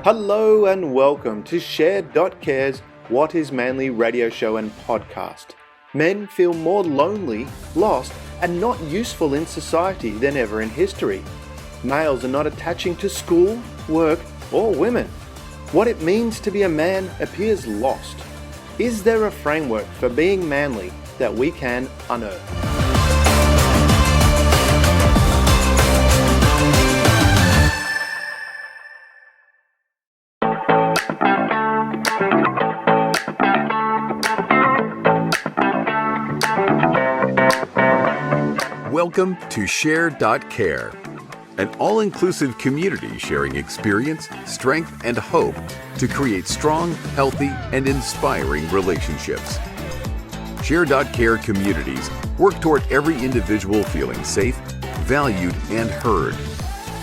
Hello and welcome to Share.care's What is Manly radio show and podcast. Men feel more lonely, lost, and not useful in society than ever in history. Males are not attaching to school, work, or women. What it means to be a man appears lost. Is there a framework for being manly that we can unearth? Welcome to Share.care, an all-inclusive community sharing experience, strength, and hope to create strong, healthy, and inspiring relationships. Share.care communities work toward every individual feeling safe, valued, and heard,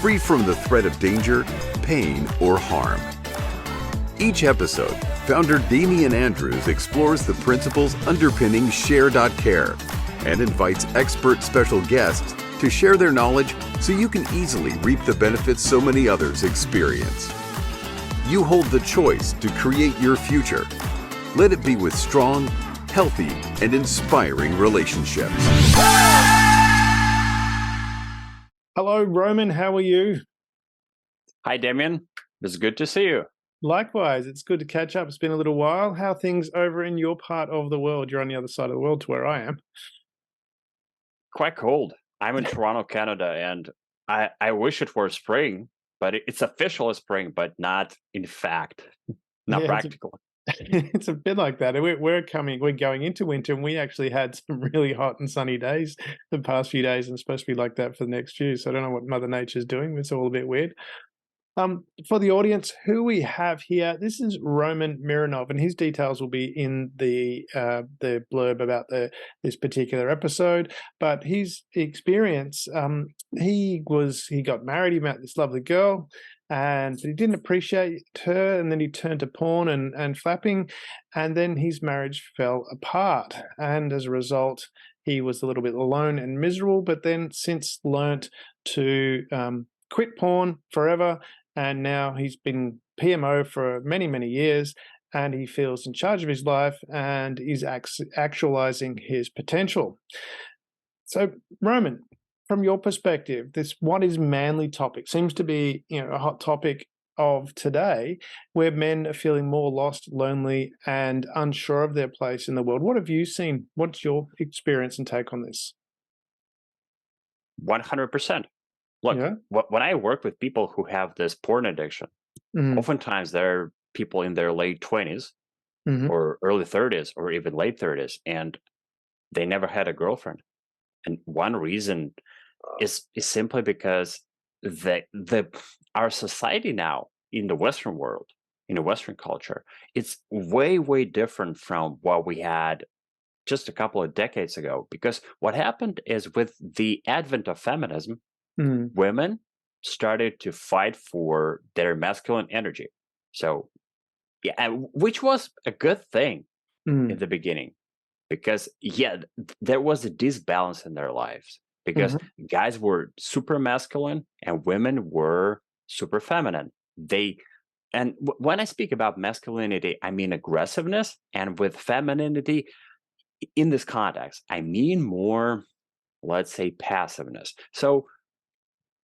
free from the threat of danger, pain, or harm. Each episode, founder Damian Andrews explores the principles underpinning Share.care and invites expert special guests to share their knowledge so you can easily reap the benefits so many others experience. You hold the choice to create your future. Let it be with strong, healthy, and inspiring relationships. Hello, Roman. How are you? Hi, Damien. It's good to see you. Likewise, it's good to catch up. It's been a little while. How are things over in your part of the world? You're on the other side of the world to where I am. Quite cold. I'm in Toronto, Canada, and I wish it were spring, but it's official spring, but not in fact, not practical. It's a bit like that. We're going into winter, and we actually had some really hot and sunny days the past few days, and it's supposed to be like that for the next few. So I don't know what Mother Nature's doing. It's all a bit weird. For the audience, who we have here, this is Roman Mironov, and his details will be in the blurb about this particular episode. But his experience, he got married, he met this lovely girl, and he didn't appreciate her, and then he turned to porn and flapping, and then his marriage fell apart, and as a result, he was a little bit alone and miserable. But then since learnt to quit porn forever. And now he's been PMO for many, many years, and he feels in charge of his life and is actualizing his potential. So, Roman, from your perspective, this what is manly topic seems to be, a hot topic of today, where men are feeling more lost, lonely, and unsure of their place in the world. What have you seen? What's your experience and take on this? 100%. Look, Yeah. when I work with people who have this porn addiction, oftentimes they're people in their late 20s or early 30s or even late 30s, and they never had a girlfriend. And one reason is simply because our society now in the Western world, in the Western culture, it's way, way different from what we had just a couple of decades ago. Because what happened is with the advent of feminism, women started to fight for their masculine energy. So, yeah, which was a good thing in the beginning, because there was a disbalance in their lives, because guys were super masculine and women were super feminine. When I speak about masculinity, I mean aggressiveness, and with femininity, in this context, I mean more, let's say, passiveness. So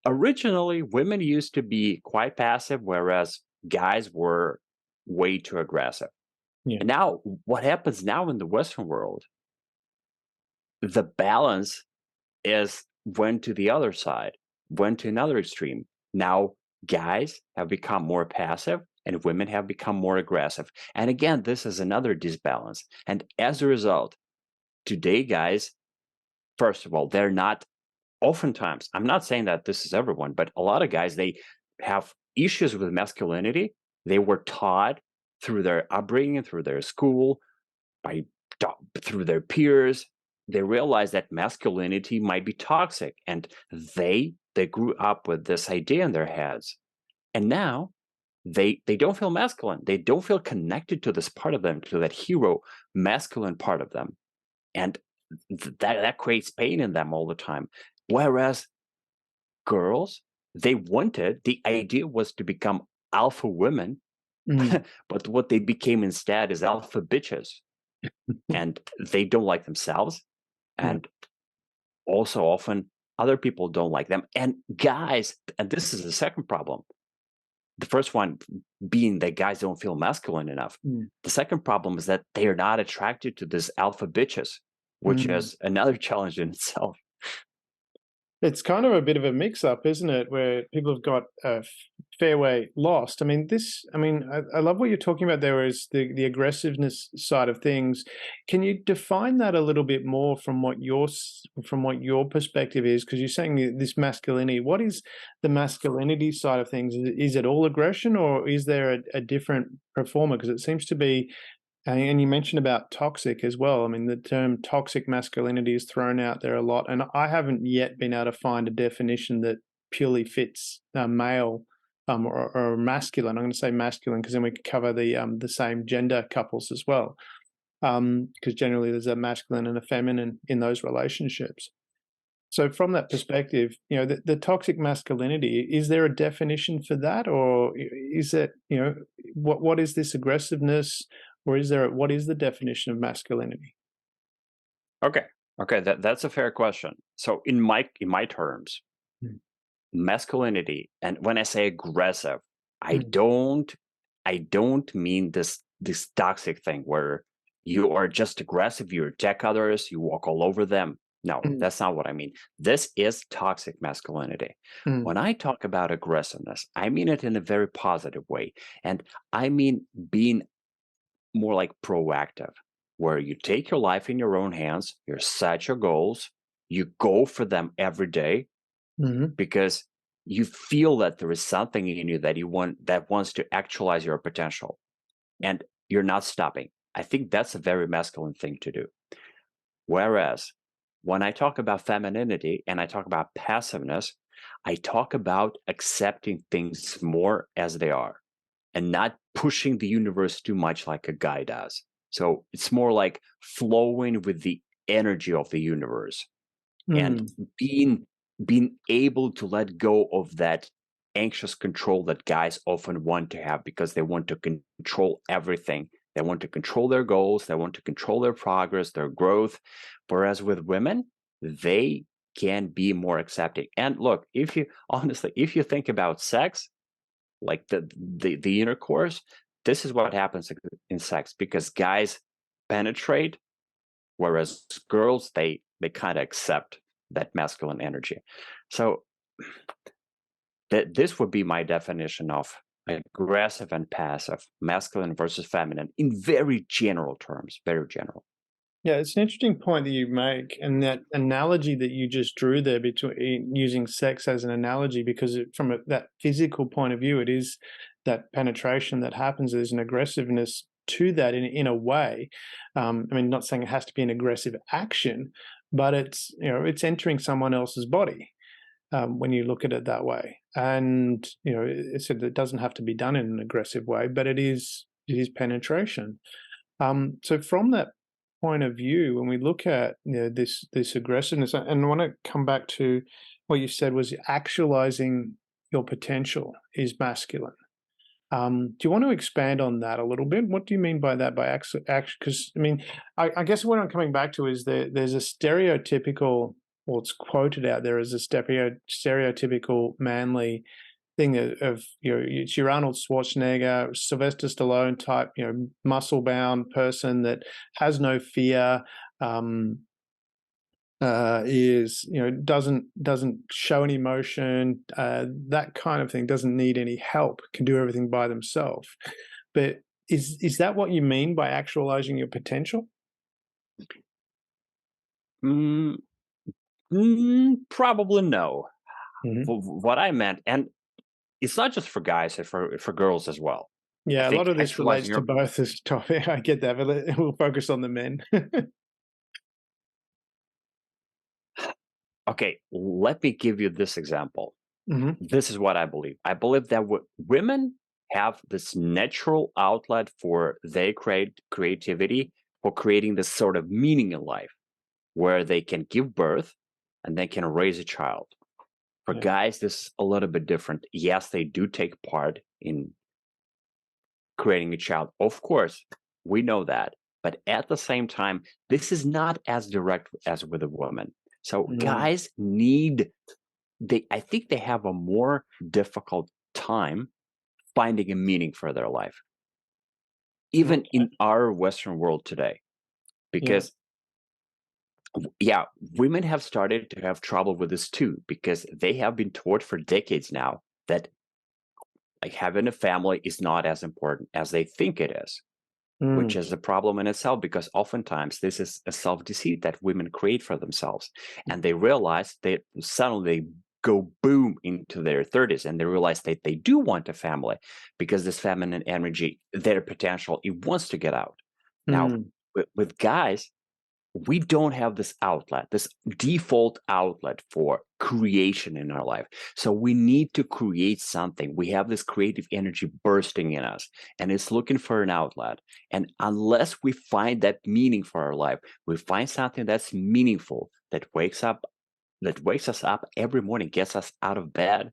originally, women used to be quite passive, whereas guys were way too aggressive. Yeah. And now, what happens now in the Western world, the balance went to the other side, went to another extreme. Now, guys have become more passive and women have become more aggressive. And again, this is another disbalance. And as a result, today, guys, first of all, they're not oftentimes, I'm not saying that this is everyone, but a lot of guys, they have issues with masculinity. They were taught through their upbringing, through their school, through their peers. They realize that masculinity might be toxic, and they grew up with this idea in their heads. And now they don't feel masculine. They don't feel connected to this part of them, to that hero masculine part of them. And that creates pain in them all the time. Whereas girls, the idea was to become alpha women, but what they became instead is alpha bitches. And they don't like themselves. And also often other people don't like them. And guys, and this is the second problem. The first one being that guys don't feel masculine enough. The second problem is that they are not attracted to this alpha bitches, which is another challenge in itself. It's kind of a bit of a mix-up, isn't it, where people have got a fair way lost. I mean, I love what you're talking about there is the aggressiveness side of things. Can you define that a little bit more from what your perspective is? Because you're saying this masculinity. What is the masculinity side of things? Is it all aggression, or is there a different performer? Because it seems to be. And you mentioned about toxic as well. I mean, the term toxic masculinity is thrown out there a lot, and I haven't yet been able to find a definition that purely fits male or masculine. I'm going to say masculine because then we could cover the same gender couples as well, because generally there's a masculine and a feminine in those relationships. So from that perspective, the toxic masculinity, is there a definition for that, or is it, what is this aggressiveness? Or what is the definition of masculinity? Okay, that's a fair question. So in my terms, masculinity, and when I say aggressive, I don't mean this toxic thing where you are just aggressive, you attack others, you walk all over them. No, that's not what I mean. This is toxic masculinity. When I talk about aggressiveness, I mean it in a very positive way. And I mean being more like proactive, where you take your life in your own hands, you set your goals, you go for them every day because you feel that there is something in you that wants to actualize your potential, and you're not stopping. I think that's a very masculine thing to do. Whereas when I talk about femininity and I talk about passiveness, I talk about accepting things more as they are and not pushing the universe too much like a guy does. So it's more like flowing with the energy of the universe and being able to let go of that anxious control that guys often want to have because they want to control everything. They want to control their goals. They want to control their progress, their growth. Whereas with women, they can be more accepting. And look, if you think about sex, like the intercourse, this is what happens in sex, because guys penetrate, whereas girls, they kind of accept that masculine energy. So this would be my definition of aggressive and passive, masculine versus feminine, in very general terms, very general. Yeah, it's an interesting point that you make, and that analogy that you just drew there between using sex as an analogy, because from that physical point of view, it is that penetration that happens. There's an aggressiveness to that in a way. I mean, not saying it has to be an aggressive action, but it's entering someone else's body when you look at it that way. And it doesn't have to be done in an aggressive way, but it is penetration. So from that point of view, when we look at this aggressiveness, and I want to come back to what you said was actualizing your potential is masculine. Do you want to expand on that a little bit? What do you mean by that? By action? Because I mean, I guess what I'm coming back to is there's a stereotypical, or it's quoted out there as a stereotypical manly thing of it's your Arnold Schwarzenegger, Sylvester Stallone type, muscle bound person that has no fear, doesn't show any emotion, that kind of thing, doesn't need any help, can do everything by themselves. But is that what you mean by actualizing your potential? Probably no. What I meant, and it's not just for guys, it's for girls as well. Yeah, a lot of this relates to both this topic. I get that, but we'll focus on the men. Okay, let me give you this example. This is what I believe. I believe that women have this natural outlet for their creativity, for creating this sort of meaning in life, where they can give birth and they can raise a child. For guys, this is a little bit different. Yes, they do take part in creating a child. Of course, we know that. But at the same time, this is not as direct as with a woman. So guys I think they have a more difficult time finding a meaning for their life, even in our Western world today. Because women have started to have trouble with this too, because they have been taught for decades now that like having a family is not as important as they think it is, which is a problem in itself, because oftentimes this is a self-deceit that women create for themselves. And they realize that suddenly they go boom into their 30s and they realize that they do want a family, because this feminine energy, their potential, it wants to get out. Now, with guys, we don't have this outlet, this default outlet for creation in our life. So we need to create something. We have this creative energy bursting in us, and it's looking for an outlet. And unless we find that meaning for our life, we find something that's meaningful, that wakes us up every morning, gets us out of bed,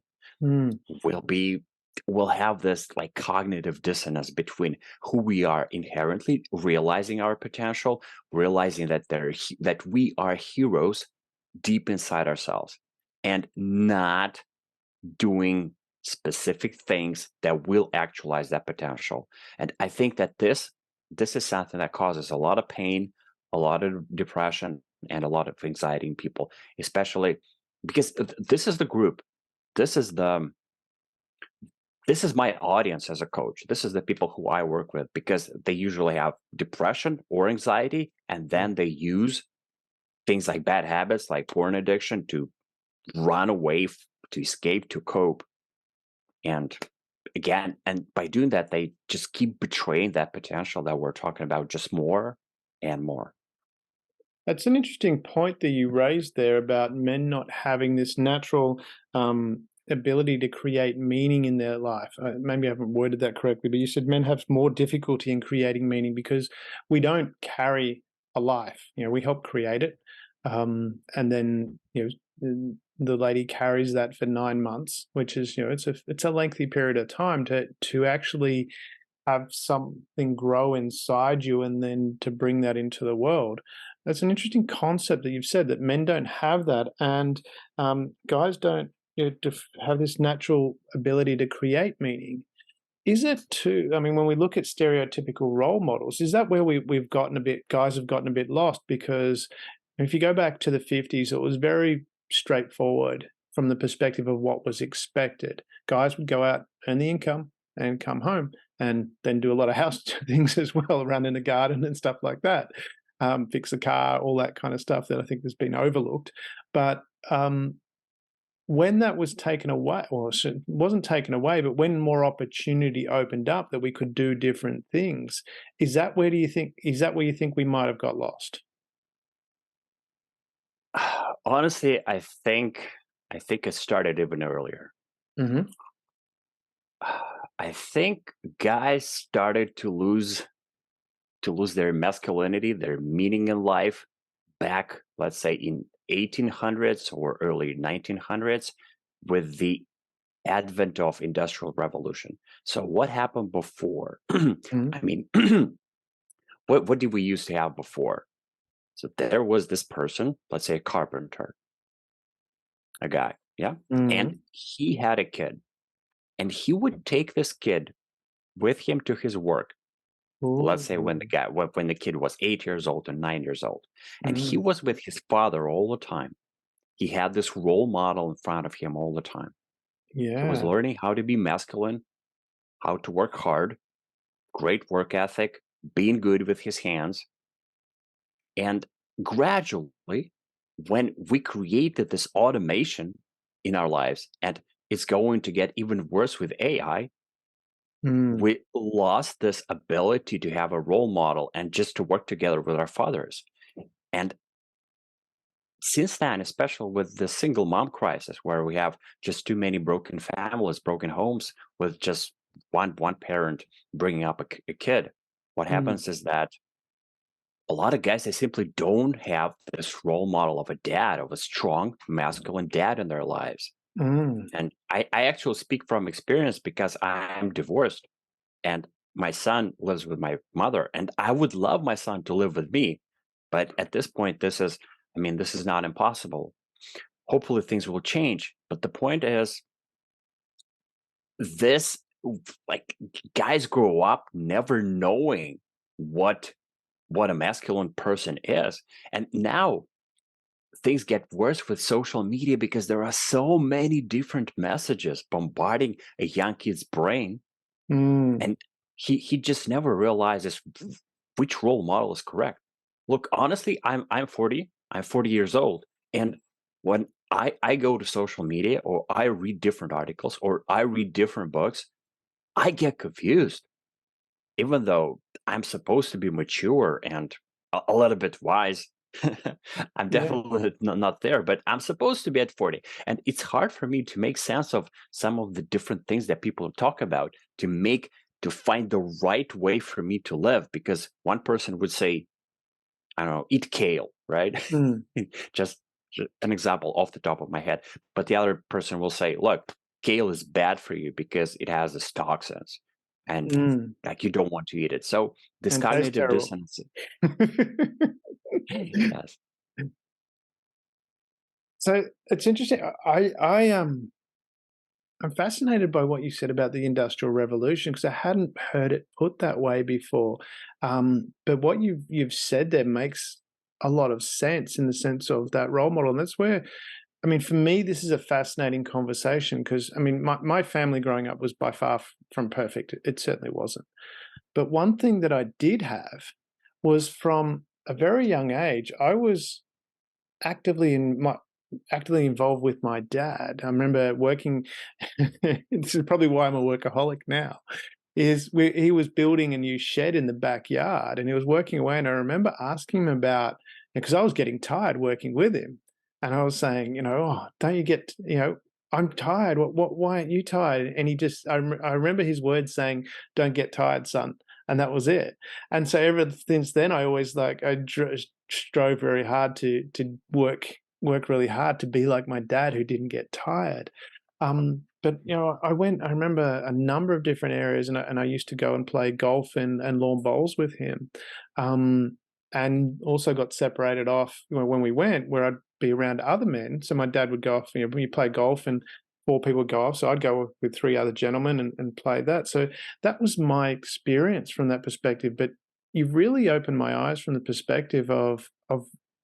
we'll have this like cognitive dissonance between who we are inherently, realizing our potential, realizing that we are heroes deep inside ourselves, and not doing specific things that will actualize that potential. And I think that this is something that causes a lot of pain, a lot of depression, and a lot of anxiety in people, especially because this is the group, this is my audience as a coach. This is the people who I work with, because they usually have depression or anxiety, and then they use things like bad habits, like porn addiction, to run away, to escape, to cope. And again, and by doing that, they just keep betraying that potential that we're talking about, just more and more. That's an interesting point that you raised there about men not having this natural ability to create meaning in their life. Maybe I haven't worded that correctly, but you said men have more difficulty in creating meaning because we don't carry a life. We help create it, and then the lady carries that for 9 months, which is it's a lengthy period of time to actually have something grow inside you and then to bring that into the world. That's an interesting concept that you've said, that men don't have that, and guys don't have this natural ability to create meaning. Is it too, I mean, when we look at stereotypical role models, is that where guys have gotten a bit lost? Because if you go back to the 50s, it was very straightforward from the perspective of what was expected. Guys would go out, earn the income, and come home, and then do a lot of house things as well, run in the garden and stuff like that, fix a car, all that kind of stuff that I think has been overlooked. But when that was taken away, or it wasn't taken away, but when more opportunity opened up that we could do different things, is that where you think we might have got lost? Honestly, I think it started even earlier. I think guys started to lose their masculinity, their meaning in life, back, let's say, in 1800s or early 1900s, with the advent of Industrial Revolution. So what happened before? I mean, what did we used to have before? So there was this person, let's say a carpenter, a guy, and he had a kid, and he would take this kid with him to his work. Let's say when the kid was 8 years old and 9 years old, and he was with his father all the time. He had this role model in front of him all the time. He was learning how to be masculine, how to work hard, great work ethic, being good with his hands. And gradually, when we created this automation in our lives, and it's going to get even worse with AI, we lost this ability to have a role model and just to work together with our fathers. And since then, especially with the single mom crisis, where we have just too many broken families, broken homes, with just one parent bringing up a kid, what happens is that a lot of guys, they simply don't have this role model of a dad, of a strong masculine dad in their lives. And I actually speak from experience because I'm divorced and my son lives with my mother, and I would love my son to live with me. But at this point, this is not impossible. Hopefully things will change. But the point is, this, like, guys grow up never knowing what a masculine person is. And now things get worse with social media because there are so many different messages bombarding a young kid's brain, and he just never realizes which role model is correct. Look, honestly, I'm 40. I'm 40 years old, and when I go to social media or I read different articles or I read different books, I get confused. Even though I'm supposed to be mature and a little bit wise, I'm Yeah. definitely not there, but I'm supposed to be at 40. And it's hard for me to make sense of some of the different things that people talk about to find the right way for me to live. Because one person would say, I don't know, eat kale, right? just, just an example off the top of my head. But the other person will say, look, kale is bad for you because it has this toxins and like you don't want to eat it. So this And tastes cognitive terrible. dissonance, yes. So it's interesting. I'm fascinated by what you said about the Industrial Revolution because I hadn't heard it put that way before. But what you've said there makes a lot of sense in the sense of that role model, and that's where, I mean, for me, this is a fascinating conversation because, I mean, my family growing up was by far from perfect. It certainly wasn't. But one thing that I did have was from a very young age, I was actively in my actively involved with my dad. I remember working. This is probably why I'm a workaholic now. He was building a new shed in the backyard, and he was working away. And I remember asking him about, because I was getting tired working with him, and I was saying, oh, don't you get, I'm tired. Why aren't you tired? And he just, I remember his words saying, "Don't get tired, son," and that was it. And so ever since then, I always strove very hard to work really hard to be like my dad, who didn't get tired. But I remember a number of different areas, and I used to go and play golf and lawn bowls with him, and also got separated off when we went, where I'd be around other men. So my dad would go off, when you play golf and four people would go off, so I'd go with three other gentlemen and play that. So that was my experience from that perspective. But you've really opened my eyes from the perspective of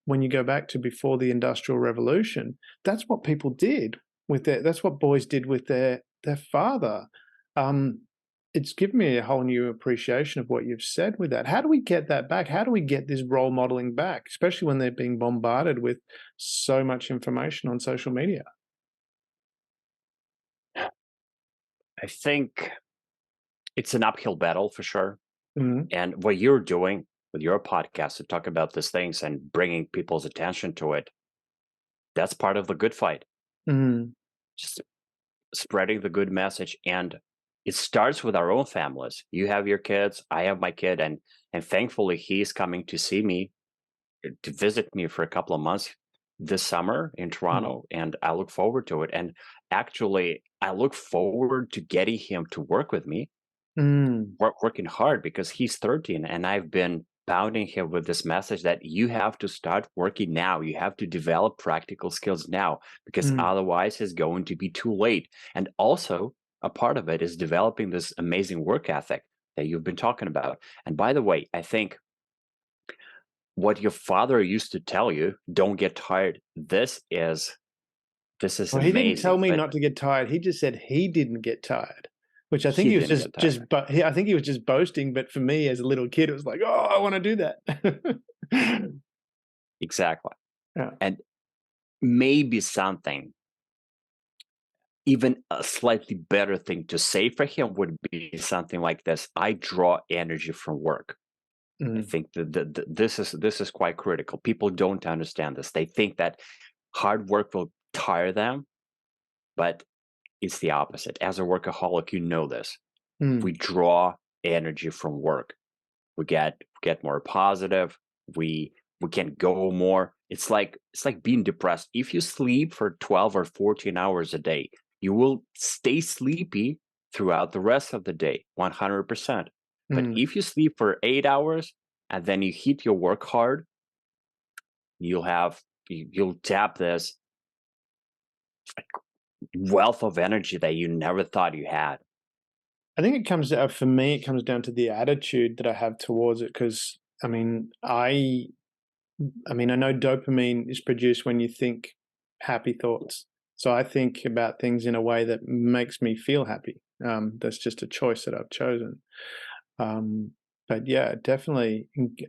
when you go back to before the Industrial Revolution. That's what people did that's what boys did with their father. It's given me a whole new appreciation of what you've said with that. How do we get that back? How do we get this role modeling back, especially when they're being bombarded with so much information on social media? I think it's an uphill battle for sure. Mhm. And what you're doing with your podcast to talk about these things and bringing people's attention to it, that's part of the good fight. Mhm. Just spreading the good message, and it starts with our own families. You have your kids, I have my kid, and thankfully he's coming to see me, to visit me for a couple of months this summer in Toronto, and I look forward to it. And actually, I look forward to getting him to work with me, working hard, because he's 13 and I've been pounding him with this message that you have to start working now. You have to develop practical skills now, because Mm. otherwise it's going to be too late. And also, a part of it is developing this amazing work ethic that you've been talking about. And by the way, I think what your father used to tell you, don't get tired, this is Well, he didn't tell amazing. me But not to get tired. He just said he didn't get tired, which I think he he was didn't get tired. I think he was just boasting. But for me, as a little kid, it was like, oh, I want to do that. Exactly. Yeah. And maybe something, even a slightly better thing to say for him would be something like this: I draw energy from work. I Mm. think that this is quite critical. People don't understand this. They think that hard work will tire them, but it's the opposite. As a workaholic, you know this. We Mm. draw energy from work. We get more positive. We can go more. It's like being depressed. If you sleep for 12 or 14 hours a day, you will stay sleepy throughout the rest of the day, 100%. But if you sleep for 8 hours and then you hit your work hard, you'll tap this wealth of energy that you never thought you had. I think it comes down, for me, it comes down to the attitude that I have towards it. Because I mean, I know dopamine is produced when you think happy thoughts. So I think about things in a way that makes me feel happy. That's just a choice that I've chosen. But yeah, definitely.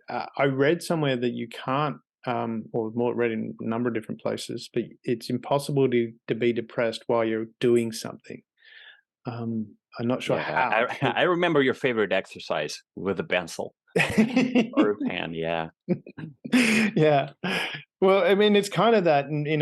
I read somewhere that you can't, or more read in a number of different places, but it's impossible to be depressed while you're doing something. I'm not sure Yeah, how. I remember your favorite exercise with a pencil or a pen. Yeah. Yeah. Well, I mean, it's kind of that in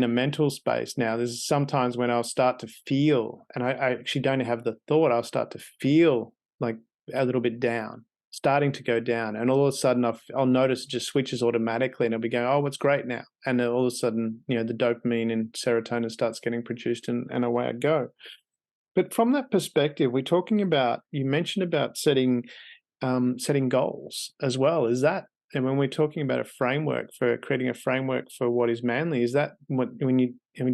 a mental space now. There's sometimes when I'll start to feel, and I actually don't have the thought, I'll start to feel like a little bit down, starting to go down. And all of a sudden I'll notice it just switches automatically and I'll be going, oh, what's great now? And then all of a sudden, the dopamine and serotonin starts getting produced and away I go. But from that perspective, we're talking about, you mentioned about setting goals as well. Is that, and when we're talking about a framework for creating a framework for what is manly, is that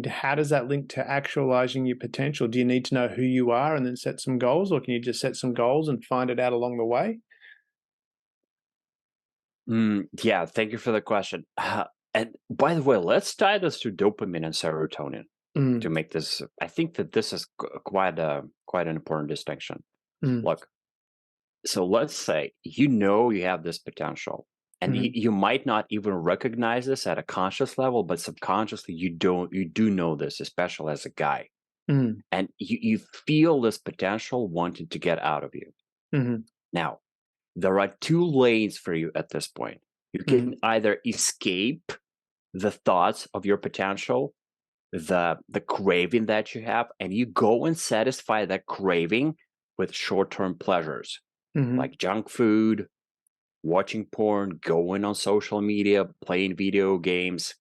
how does that link to actualizing your potential? Do you need to know who you are and then set some goals, or can you just set some goals and find it out along the way? Yeah, thank you for the question. And by the way, let's tie this to dopamine and serotonin to Mm, make this. I think that this is quite an important distinction. mm, Look, so let's say you have this potential, and mm, you might not even recognize this at a conscious level, but subconsciously you do know this, especially as a guy, mm, and you feel this potential wanting to get out of you. mm, Now, there are two lanes for you at this point. You mm, can either escape the thoughts of your potential, the craving that you have, and you go and satisfy that craving with short-term pleasures mm, like junk food, watching porn, going on social media, playing video games,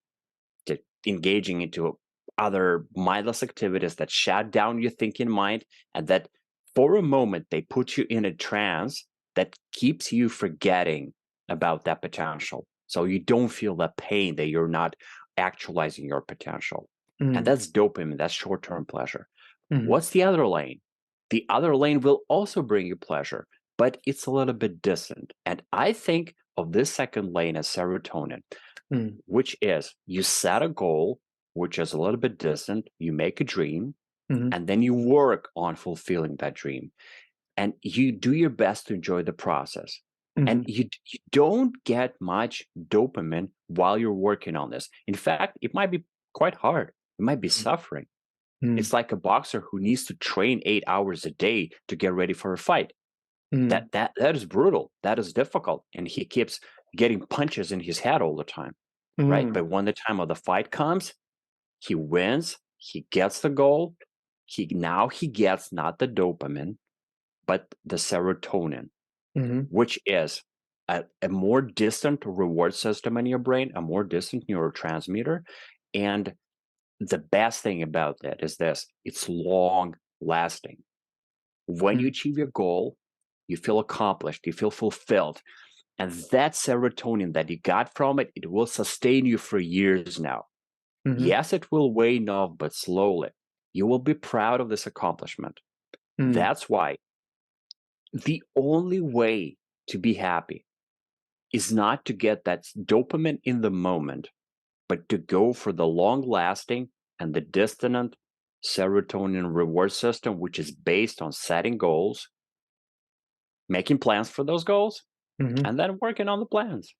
engaging into other mindless activities that shut down your thinking mind, and that for a moment they put you in a trance that keeps you forgetting about that potential. So you don't feel the pain that you're not actualizing your potential. And mm, that's dopamine, that's short term pleasure. mm, What's the other lane? The other lane will also bring you pleasure, but it's a little bit distant. And I think of this second lane as serotonin, mm, which is you set a goal, which is a little bit distant, you make a dream, mm, and then you work on fulfilling that dream. And you do your best to enjoy the process. And mm, you don't get much dopamine while you're working on this. In fact, it might be quite hard. You might be suffering. mm, It's like a boxer who needs to train 8 hours a day to get ready for a fight. mm, That is brutal. That is difficult. And he keeps getting punches in his head all the time. Right? mm, But when the time of the fight comes, he wins, he gets the goal. He gets not the dopamine, but the serotonin, mm, which is a more distant reward system in your brain, a more distant neurotransmitter. And the best thing about that is this: it's long lasting. When you mm, achieve your goal, you feel accomplished, you feel fulfilled. And that serotonin that you got from it, it will sustain you for years now. mm, Yes, it will wane off, but slowly. You will be proud of this accomplishment. mm, That's why the only way to be happy is not to get that dopamine in the moment, but to go for the long lasting and the distant serotonin reward system, which is based on setting goals, making plans for those goals, mm. and then working on the plans.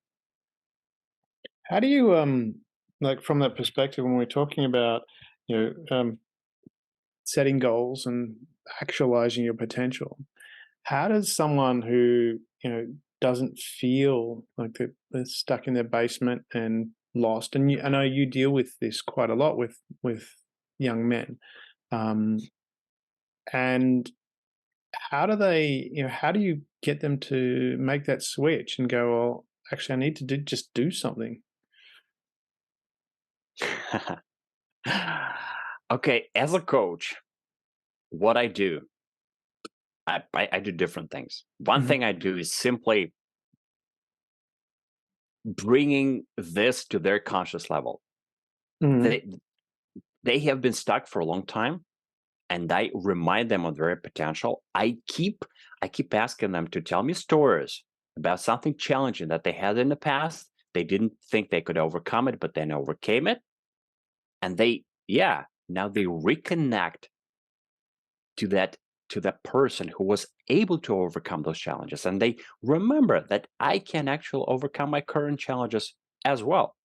How do you, like, from that perspective, when we're talking about, you setting goals and actualizing your potential, how does someone who, doesn't feel like they're stuck in their basement and lost, and I know you deal with this quite a lot with young men, um, and how do you get them to make that switch and go, well, actually, I need to just do something? Okay, as a coach, what I do, I do different things. One Mhm. thing I do is simply bringing this to their conscious level. Mhm. They have been stuck for a long time, and I remind them of their potential. I keep asking them to tell me stories about something challenging that they had in the past. They didn't think they could overcome it, but then overcame it. And now they reconnect to that person who was able to overcome those challenges. And they remember that I can actually overcome my current challenges as well.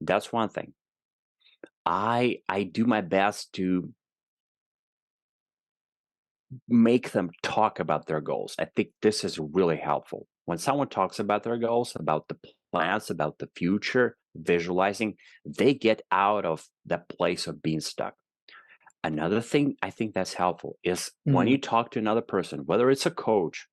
That's one thing. I do my best to make them talk about their goals. I think this is really helpful. When someone talks about their goals, about the plans, about the future, visualizing, they get out of that place of being stuck. Another thing I think that's helpful is when Mhm. you talk to another person, whether it's a coach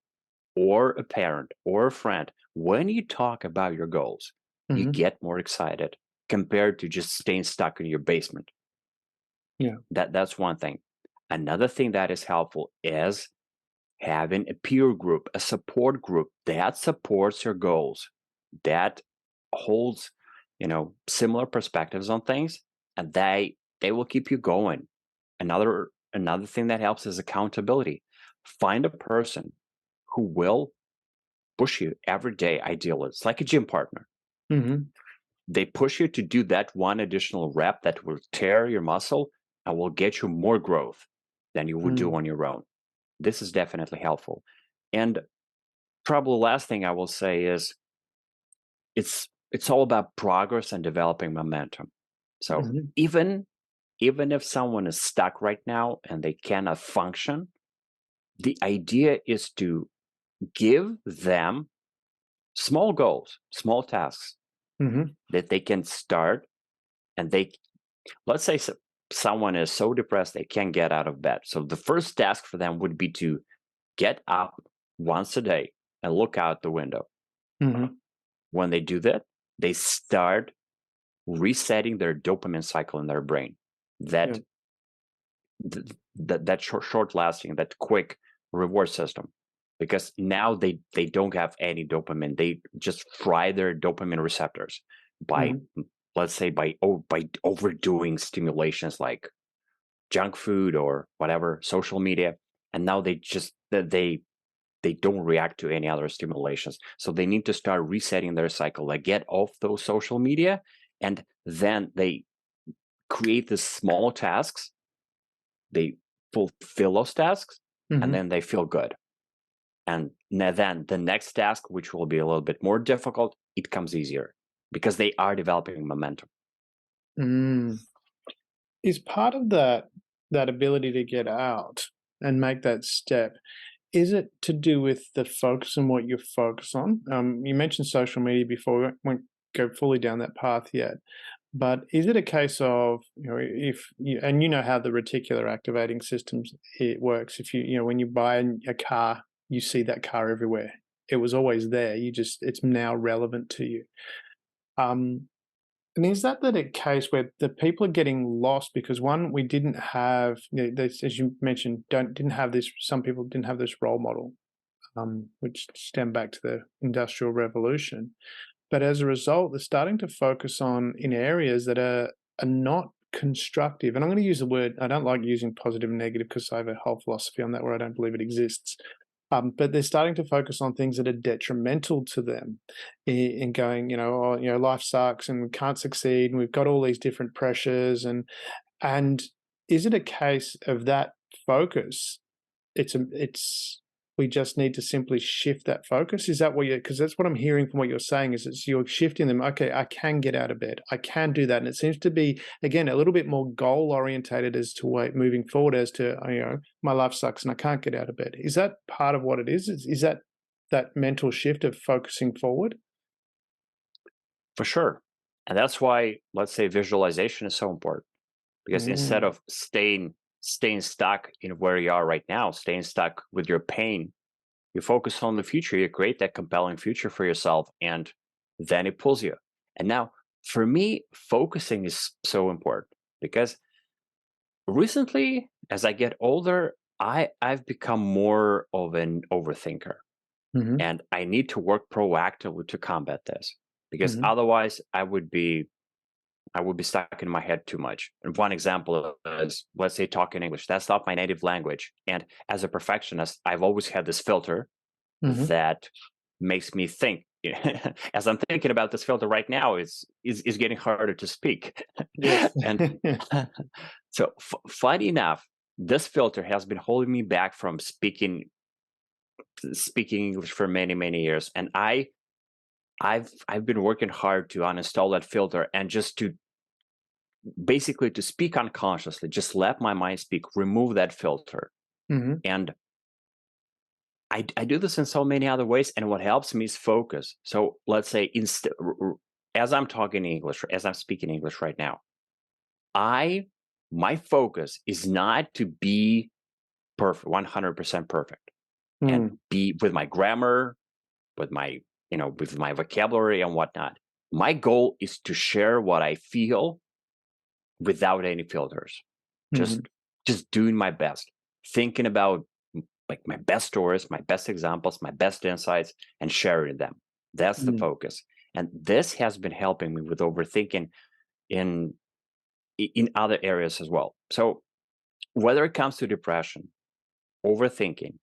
or a parent or a friend, when you talk about your goals, you Mhm. get more excited compared to just staying stuck in your basement. Yeah. That's one thing. Another thing that is helpful is having a peer group, a support group that supports your goals, that holds, similar perspectives on things, and they will keep you going. Another thing that helps is accountability. Find a person who will push you every day. Ideally, it's like a gym partner. Mhm. They push you to do that one additional rep that will tear your muscle and will get you more growth than you would do Mm. on your own. This is definitely helpful. And probably last thing I will say is it's all about progress and developing momentum. So Mhm. even if someone is stuck right now and they cannot function, the idea is to give them small goals, small tasks Mhm. that they can start. And let's say someone is so depressed they can't get out of bed. So the first task for them would be to get up once a day and look out the window. Mhm. When they do that, they start resetting their dopamine cycle in their brain. Yeah. That that short lasting, that quick reward system. Because now they don't have any dopamine. They just fry their dopamine receptors by, Mhm. let's say, by overdoing stimulations like junk food or whatever, social media. And now they don't react to any other stimulations. So they need to start resetting their cycle, like get off those social media, and then they create these small tasks. They fulfill those tasks, and Mhm. then they feel good. And then the next task, which will be a little bit more difficult, it comes easier because they are developing momentum. Mm. Is part of that ability to get out and make that step, is it to do with the focus and what you focus on? You mentioned social media before. We won't go fully down that path yet, but is it a case of, if you, and you know how the reticular activating systems it works. If when you buy a car, you see that car everywhere. It was always there. It's now relevant to you. Um, and is that a case where the people are getting lost because one, we didn't have, this, as you mentioned, didn't have this. Some people didn't have this role model, which stem back to the Industrial Revolution. But as a result, they're starting to focus on in areas that are not constructive. And I'm going to use the word. I don't like using positive and negative because I have a whole philosophy on that where I don't believe it exists. But they're starting to focus on things that are detrimental to them, in going, life sucks and we can't succeed, and we've got all these different pressures, and is it a case of that focus? It's we just need to simply shift that focus. Is that what you? Because that's what I'm hearing from what you're saying. Is it's you're shifting them. Okay, I can get out of bed. I can do that, and it seems to be again a little bit more goal orientated as to moving forward. As to my life sucks and I can't get out of bed. Is that part of what it is? Is that mental shift of focusing forward? For sure. And that's why, let's say, visualization is so important. Because instead Mm, of staying stuck in where you are right now, staying stuck with your pain, you focus on the future. You create that compelling future for yourself, and then it pulls you. And now for me, focusing is so important because recently, as I get older, I've become more of an overthinker. And I need to work proactively to combat this because otherwise I would be stuck in my head too much. And one example is, let's say, talking English. That's not my native language. And as a perfectionist, I've always had this filter that makes me think. As I'm thinking about this filter right now, is getting harder to speak. Yes. And so, funny enough, this filter has been holding me back from speaking English for many, many years. And I've been working hard to uninstall that filter and just to basically to speak unconsciously, just let my mind speak, remove that filter. And I do this in so many other ways. And what helps me is focus. So let's say as I'm talking English, as I'm speaking English right now, my focus is not to be perfect, 100% perfect, and be with my grammar, with my with my vocabulary and whatnot. My goal is to share what I feel without any filters. Just doing my best, thinking about like my best stories, my best examples, my best insights, and sharing them. That's the focus. And this has been helping me with overthinking in other areas as well. So whether it comes to depression, overthinking,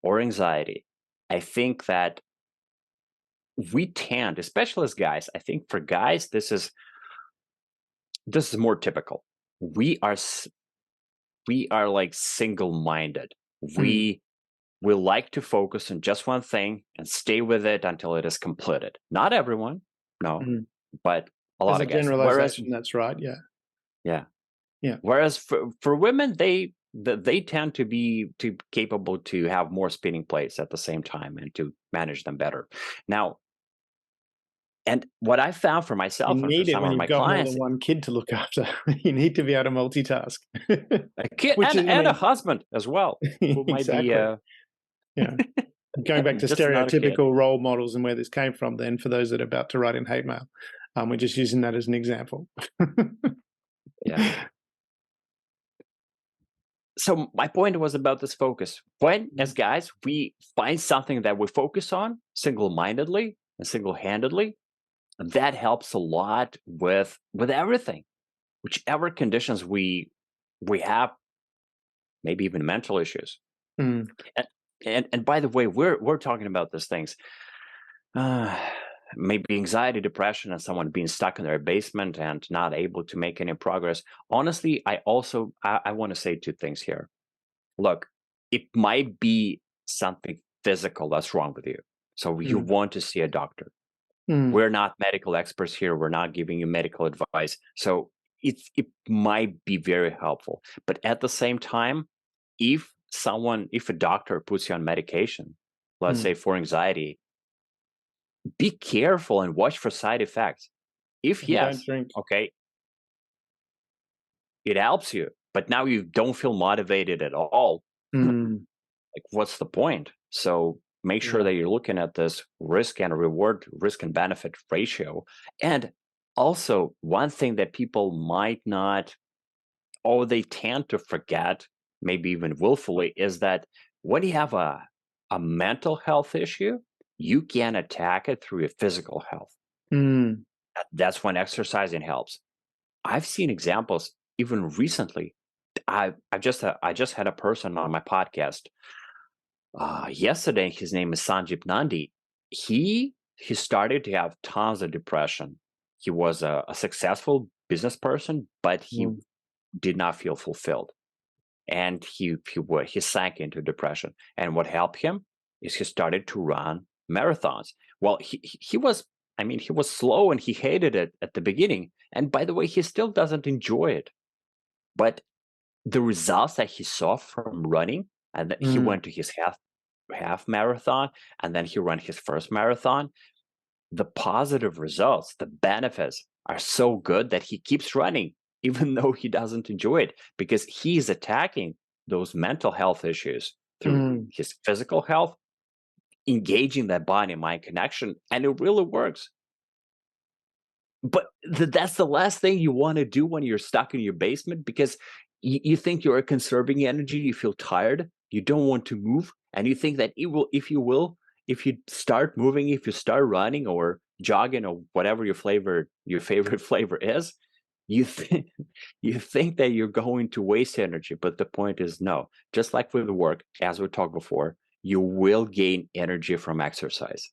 or anxiety, I think that we tend, especially as guys, I think for guys, this is more typical. We are like single-minded. We like to focus on just one thing and stay with it until it is completed. Not everyone, no, but a lot of guys. Generalization, that's right. Yeah. Whereas for women, they tend to be capable to have more spinning plates at the same time and to manage them better. Now, and what I found for myself and for some of my clients, more than one kid to look after. You need to be able to multitask. A kid and a husband as well, who might be. Going back to stereotypical role models and where this came from. Then, for those that are about to write in hate mail, we're just using that as an example. So my point was about this focus. When, as guys, we find something that we focus on single-mindedly and single-handedly, that helps a lot with everything, whichever conditions we have, maybe even mental issues. And by the way, we're talking about these things. Maybe anxiety, depression, and someone being stuck in their basement and not able to make any progress. Honestly, I want to say two things here. Look, it might be something physical that's wrong with you. So you want to see a doctor. We're not medical experts here. We're not giving you medical advice. So it might be very helpful. But at the same time, if a doctor puts you on medication, let's say for anxiety, be careful and watch for side effects. If yes, okay, it helps you, but now you don't feel motivated at all. Like, what's the point? So make sure that you're looking at this risk and reward, risk and benefit ratio. And also, one thing that people might not, or they tend to forget, maybe even willfully, is that when you have a mental health issue, you can attack it through your physical health. That's when exercising helps. I've seen examples even recently. I just had a person on my podcast yesterday. His name is Sanjip Nandi. He started to have tons of depression. He was a successful business person, but he did not feel fulfilled, and he sank into depression. And what helped him is he started to run marathons. Well, he was slow and he hated it at the beginning. And by the way, he still doesn't enjoy it. But the results that he saw from running, and he went to his half marathon, and then he ran his first marathon. The positive results, the benefits are so good that he keeps running, even though he doesn't enjoy it, because he's attacking those mental health issues through his physical health, engaging that body-mind connection, and it really works. But that's the last thing you want to do when you're stuck in your basement, because you think you're conserving energy, you feel tired, you don't want to move, and you think that if you start moving, if you start running or jogging or whatever your favorite flavor is, you think you think that you're going to waste energy. But the point is, no. Just like with the work, as we talked before, you will gain energy from exercise.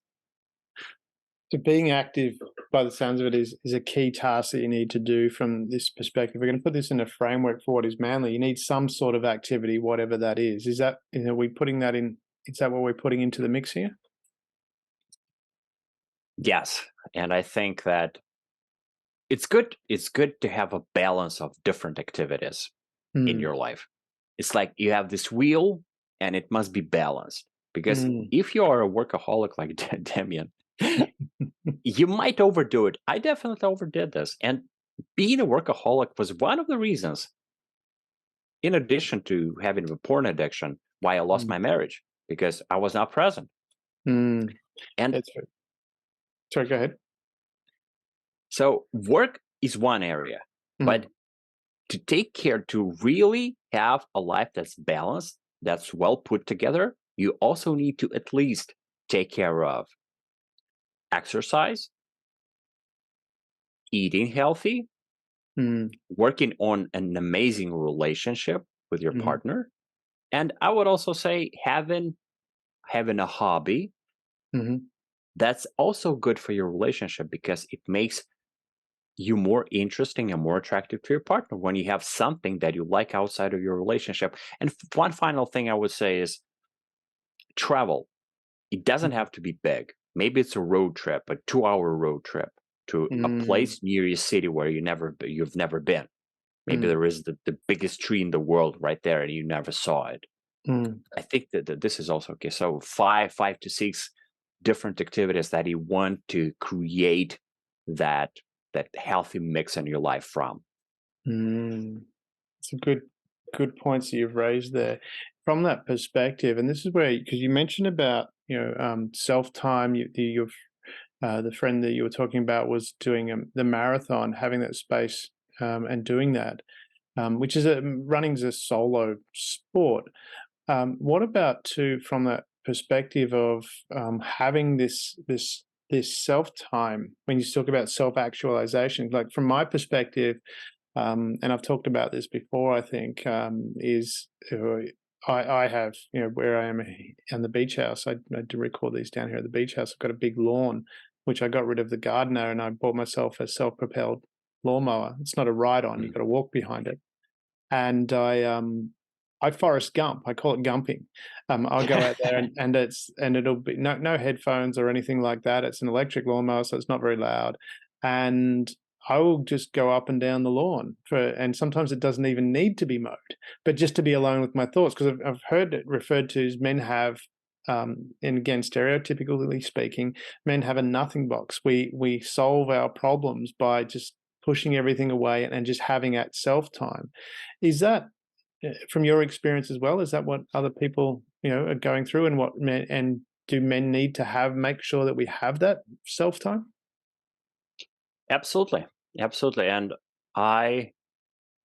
So being active, by the sounds of it, is a key task that you need to do from this perspective. We're going to put this in a framework for what is manly. You need some sort of activity, whatever that is. Is that, are we putting that in? Is that what we're putting into the mix here? Yes. And I think that it's good to have a balance of different activities in your life. It's like you have this wheel and it must be balanced, because if you are a workaholic like Damien, you might overdo it. I definitely overdid this, and being a workaholic was one of the reasons, in addition to having a porn addiction, why I lost my marriage, because I was not present. And That's right. Sorry, go ahead. So work is one area, but to take care, to really have a life that's balanced, that's well put together, you also need to at least take care of exercise, eating healthy, working on an amazing relationship with your partner. And I would also say having a hobby that's also good for your relationship, because it makes you more interesting and more attractive to your partner when you have something that you like outside of your relationship. And one final thing I would say is travel. It doesn't have to be big. Maybe it's a road trip, a 2-hour road trip to a place near your city where you've never been. Maybe there is the biggest tree in the world right there and you never saw it. I think that this is also okay. So five to six different activities that you want to create that healthy mix in your life from. It's a good points that you've raised there. From that perspective, and this is where, because you mentioned about self-time, the friend that you were talking about was doing the marathon, having that space and doing that, which is running's a solo sport. What about from that perspective of having this self-time, when you talk about self-actualization? Like from my perspective, and I've talked about this before, I think, is I have, where I am on the beach house, I do record these down here at the beach house. I've got a big lawn, which I got rid of the gardener, and I bought myself a self-propelled lawnmower. It's not a ride-on; you've got to walk behind it. And I Forrest Gump. I call it gumping. I'll go out there and it'll be no headphones or anything like that. It's an electric lawnmower, so it's not very loud. And I will just go up and down the lawn and sometimes it doesn't even need to be mowed, but just to be alone with my thoughts. Because I've heard it referred to as men have, and again, stereotypically speaking, men have a nothing box. We solve our problems by just pushing everything away and just having that self-time. Is that, from your experience as well, is that what other people, are going through, and what men, and do men need to make sure that we have that self-time? Absolutely. And I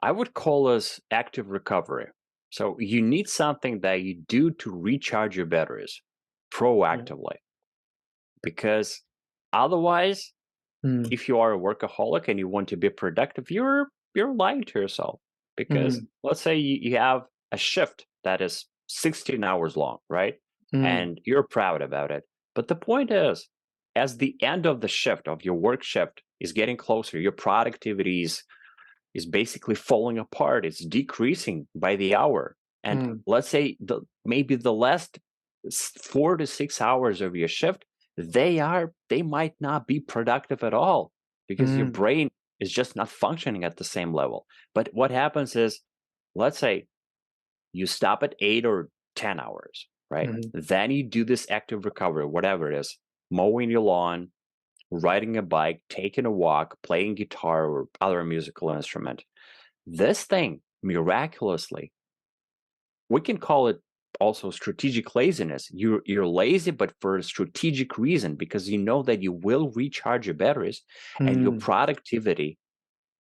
would call this active recovery. So you need something that you do to recharge your batteries proactively, because otherwise, if you are a workaholic and you want to be productive, you're lying to yourself. Because let's say you have a shift that is 16 hours long, right? And you're proud about it. But the point is, as the end of the shift, of your work shift, is getting closer, your productivity is basically falling apart. It's decreasing by the hour. And let's say maybe the last 4 to 6 hours of your shift, they might not be productive at all, because your brain is just not functioning at the same level. But what happens is, let's say you stop at 8 or 10 hours, right? Then you do this active recovery, whatever it is, mowing your lawn, riding a bike, taking a walk, playing guitar or other musical instrument. This thing, miraculously, we can call it also strategic laziness. You're lazy, but for a strategic reason, because you know that you will recharge your batteries and your productivity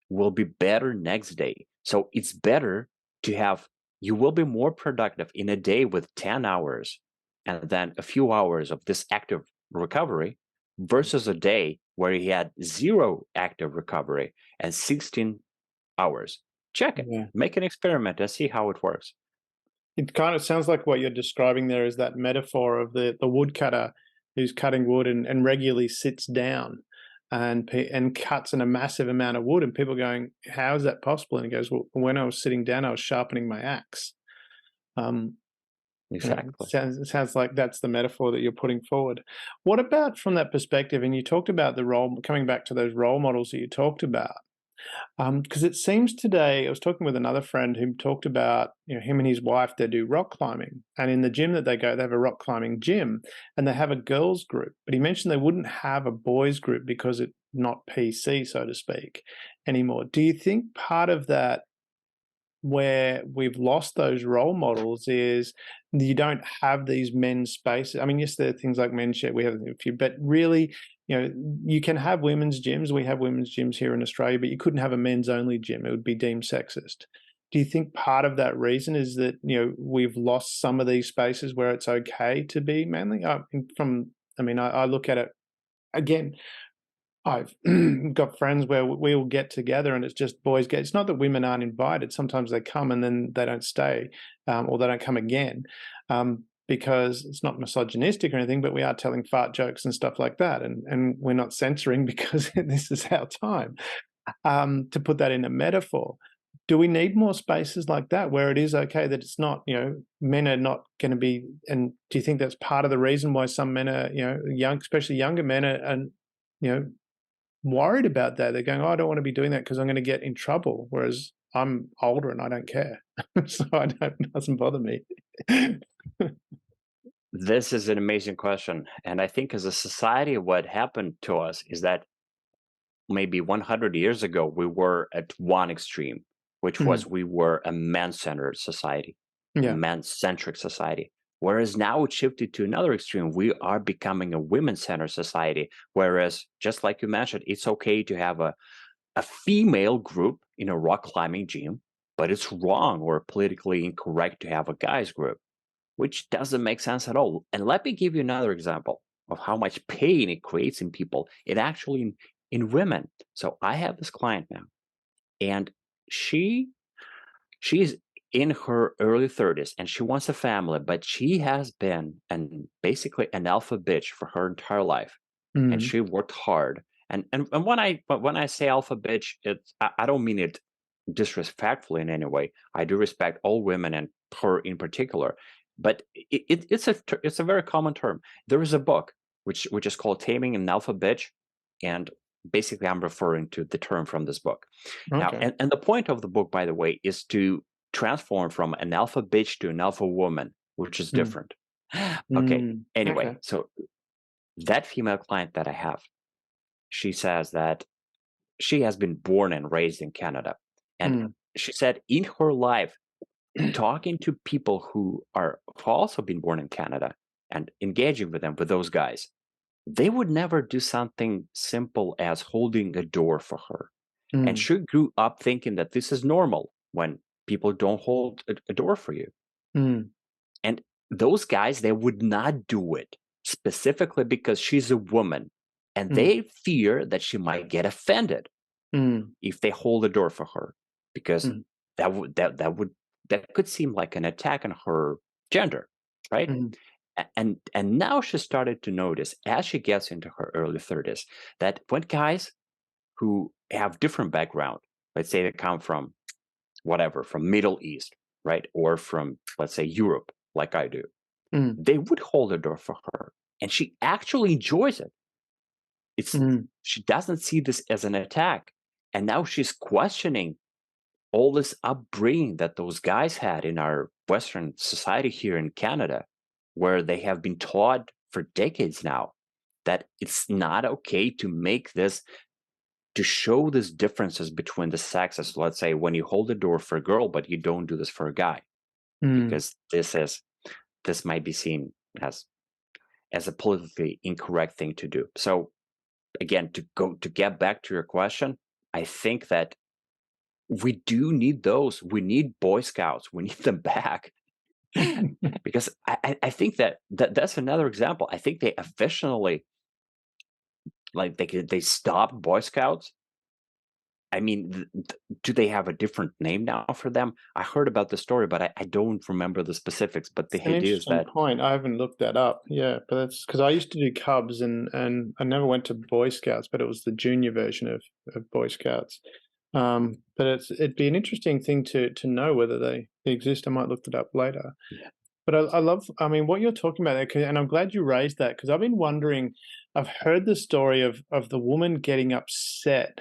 will be better next day. So it's better to have, you will be more productive in a day with 10 hours and then a few hours of this active recovery versus a day where you had 0 active recovery and 16 hours. Check it, make an experiment and see how it works. It kind of sounds like what you're describing there is that metaphor of the woodcutter who's cutting wood and regularly sits down and cuts in a massive amount of wood, and people going, how is that possible? And he goes, well, when I was sitting down, I was sharpening my axe. Exactly. It sounds like that's the metaphor that you're putting forward. What about from that perspective? And you talked about the role, coming back to those role models that you talked about. Because it seems today, I was talking with another friend who talked about, him and his wife, they do rock climbing. And in the gym that they go, they have a rock climbing gym and they have a girls group. But he mentioned they wouldn't have a boys group because it's not PC, so to speak, anymore. Do you think part of that, where we've lost those role models, is you don't have these men's spaces? I mean, yes, there are things like men's share, we have a few, but really, you can have women's gyms. We have women's gyms here in Australia, but you couldn't have a men's only gym. It would be deemed sexist. Do you think part of that reason is that, we've lost some of these spaces where it's okay to be manly? I look at it again. I've got friends where we all get together and it's just boys get. It's not that women aren't invited. Sometimes they come and then they don't stay, or they don't come again, because it's not misogynistic or anything, but we are telling fart jokes and stuff like that. And we're not censoring because this is our time, to put that in a metaphor. Do we need more spaces like that where it is okay that it's not, men are not going to be, and do you think that's part of the reason why some men are, young, especially younger men are worried about that? They're going, oh, I don't want to be doing that because I'm going to get in trouble, whereas I'm older and I don't care. So it doesn't bother me. This is an amazing question. And I think as a society, what happened to us is that maybe 100 years ago, we were at one extreme, which was we were a man-centered society, a man-centric society. Whereas now it shifted to another extreme. We are becoming a women-centered society. Whereas, just like you mentioned, it's okay to have a female group in a rock climbing gym, but it's wrong or politically incorrect to have a guys group, which doesn't make sense at all. And let me give you another example of how much pain it creates in people. It actually in women. So I have this client now, and she's in her early 30s and she wants a family, but she has been basically an alpha bitch for her entire life. And she worked hard. And when I say alpha bitch, I don't mean it disrespectfully in any way. I do respect all women and her in particular, but it's a very common term. There is a book which is called Taming an Alpha Bitch, and basically I'm referring to the term from this book. Okay. Now, and the point of the book, by the way, is to transform from an alpha bitch to an alpha woman, which is different. Okay. Anyway, so that female client that I have, she says that she has been born and raised in Canada. And she said in her life, talking to people who have also been born in Canada and engaging with them, with those guys, they would never do something simple as holding a door for her. And she grew up thinking that this is normal when people don't hold a door for you. And those guys, they would not do it specifically because she's a woman. And they fear that she might get offended if they hold the door for her, because that could seem like an attack on her gender, right? And now she started to notice, as she gets into her early 30s, that when guys who have different background, let's say they come from from Middle East, right, or from, let's say, Europe, like I do, they would hold the door for her, and she actually enjoys it. She doesn't see this as an attack, and now she's questioning all this upbringing that those guys had in our Western society here in Canada, where they have been taught for decades now that it's not okay to make this, to show these differences between the sexes. Let's say when you hold the door for a girl, but you don't do this for a guy, because this is this might be seen as a politically incorrect thing to do. So again, to get back to your question, I think that we do need those. We need Boy Scouts. We need them back. Because I think that's another example. I think they officially, like, they stopped Boy Scouts. I mean, do they have a different name now for them? I heard about the story, but I don't remember the specifics. But the An idea is interesting that, point. I haven't looked that up. Yeah, but that's because I used to do Cubs, and I never went to Boy Scouts, but it was the junior version of Boy Scouts. But it'd be an interesting thing to know whether they exist. I might look it up later. But I love, I mean, what you're talking about there, and I'm glad you raised that, because I've been wondering. I've heard the story of the woman getting upset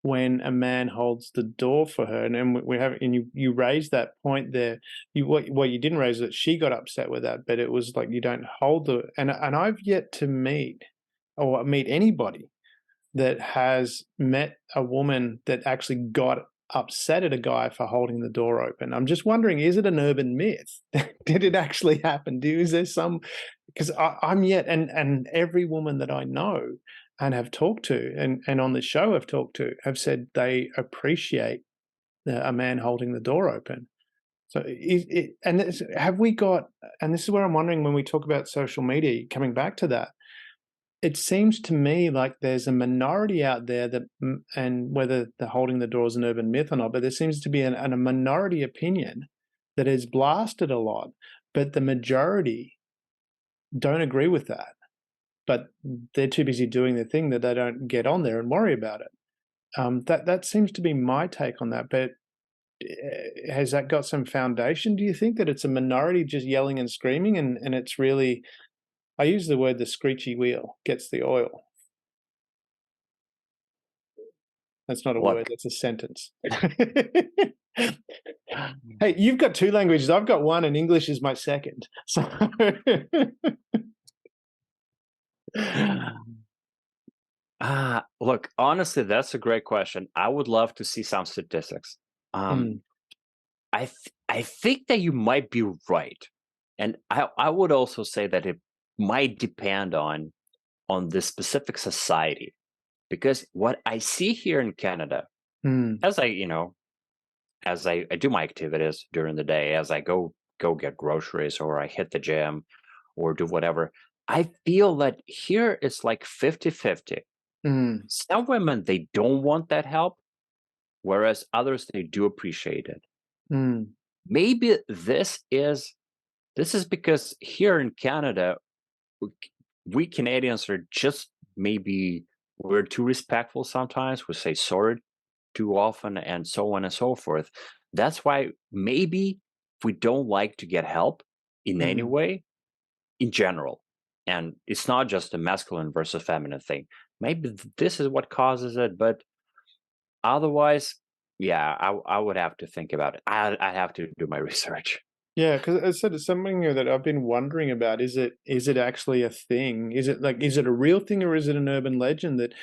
when a man holds the door for her, and we have, and you raised that point there. What you didn't raise is that she got upset with that, but it was like, you don't hold the, and I've yet to meet anybody that has met a woman that actually got upset at a guy for holding the door open. I'm just wondering, is it an urban myth? Did it actually happen? Is there some, because I'm yet, and every woman that I know and have talked to, and on the show I've talked to, have said they appreciate a man holding the door open. So have we got, and this is where I'm wondering, when we talk about social media, coming back to that, it seems to me like there's a minority out there that, and whether the holding the door is an urban myth or not, but there seems to be a minority opinion that is blasted a lot, but the majority don't agree with that. But they're too busy doing their thing that they don't get on there and worry about it. That seems to be my take on that. But has that got some foundation? Do you think that it's a minority just yelling and screaming, and it's really, I use the word, the screechy wheel gets the oil? That's not a word, look, that's a sentence. Hey, you've got two languages. I've got one, and English is my second. So look, honestly, that's a great question. I would love to see some statistics. I think that you might be right, and I would also say that it might depend on the specific society, because what I see here in Canada, as I do my activities during the day, as I go get groceries, or I hit the gym, or do whatever, I feel that here it's like 50-50. Some women, they don't want that help, whereas others, they do appreciate it. Maybe this is because here in Canada, we Canadians are just, maybe we're too respectful sometimes. We say sorry too often, and so on and so forth. That's why maybe we don't like to get help in any way, in general. And it's not just a masculine versus feminine thing. Maybe this is what causes it, but otherwise, yeah, I would have to think about it. I have to do my research. Yeah, because I said it's something that I've been wondering about. Is it actually a thing? Is it a real thing, or is it an urban legend that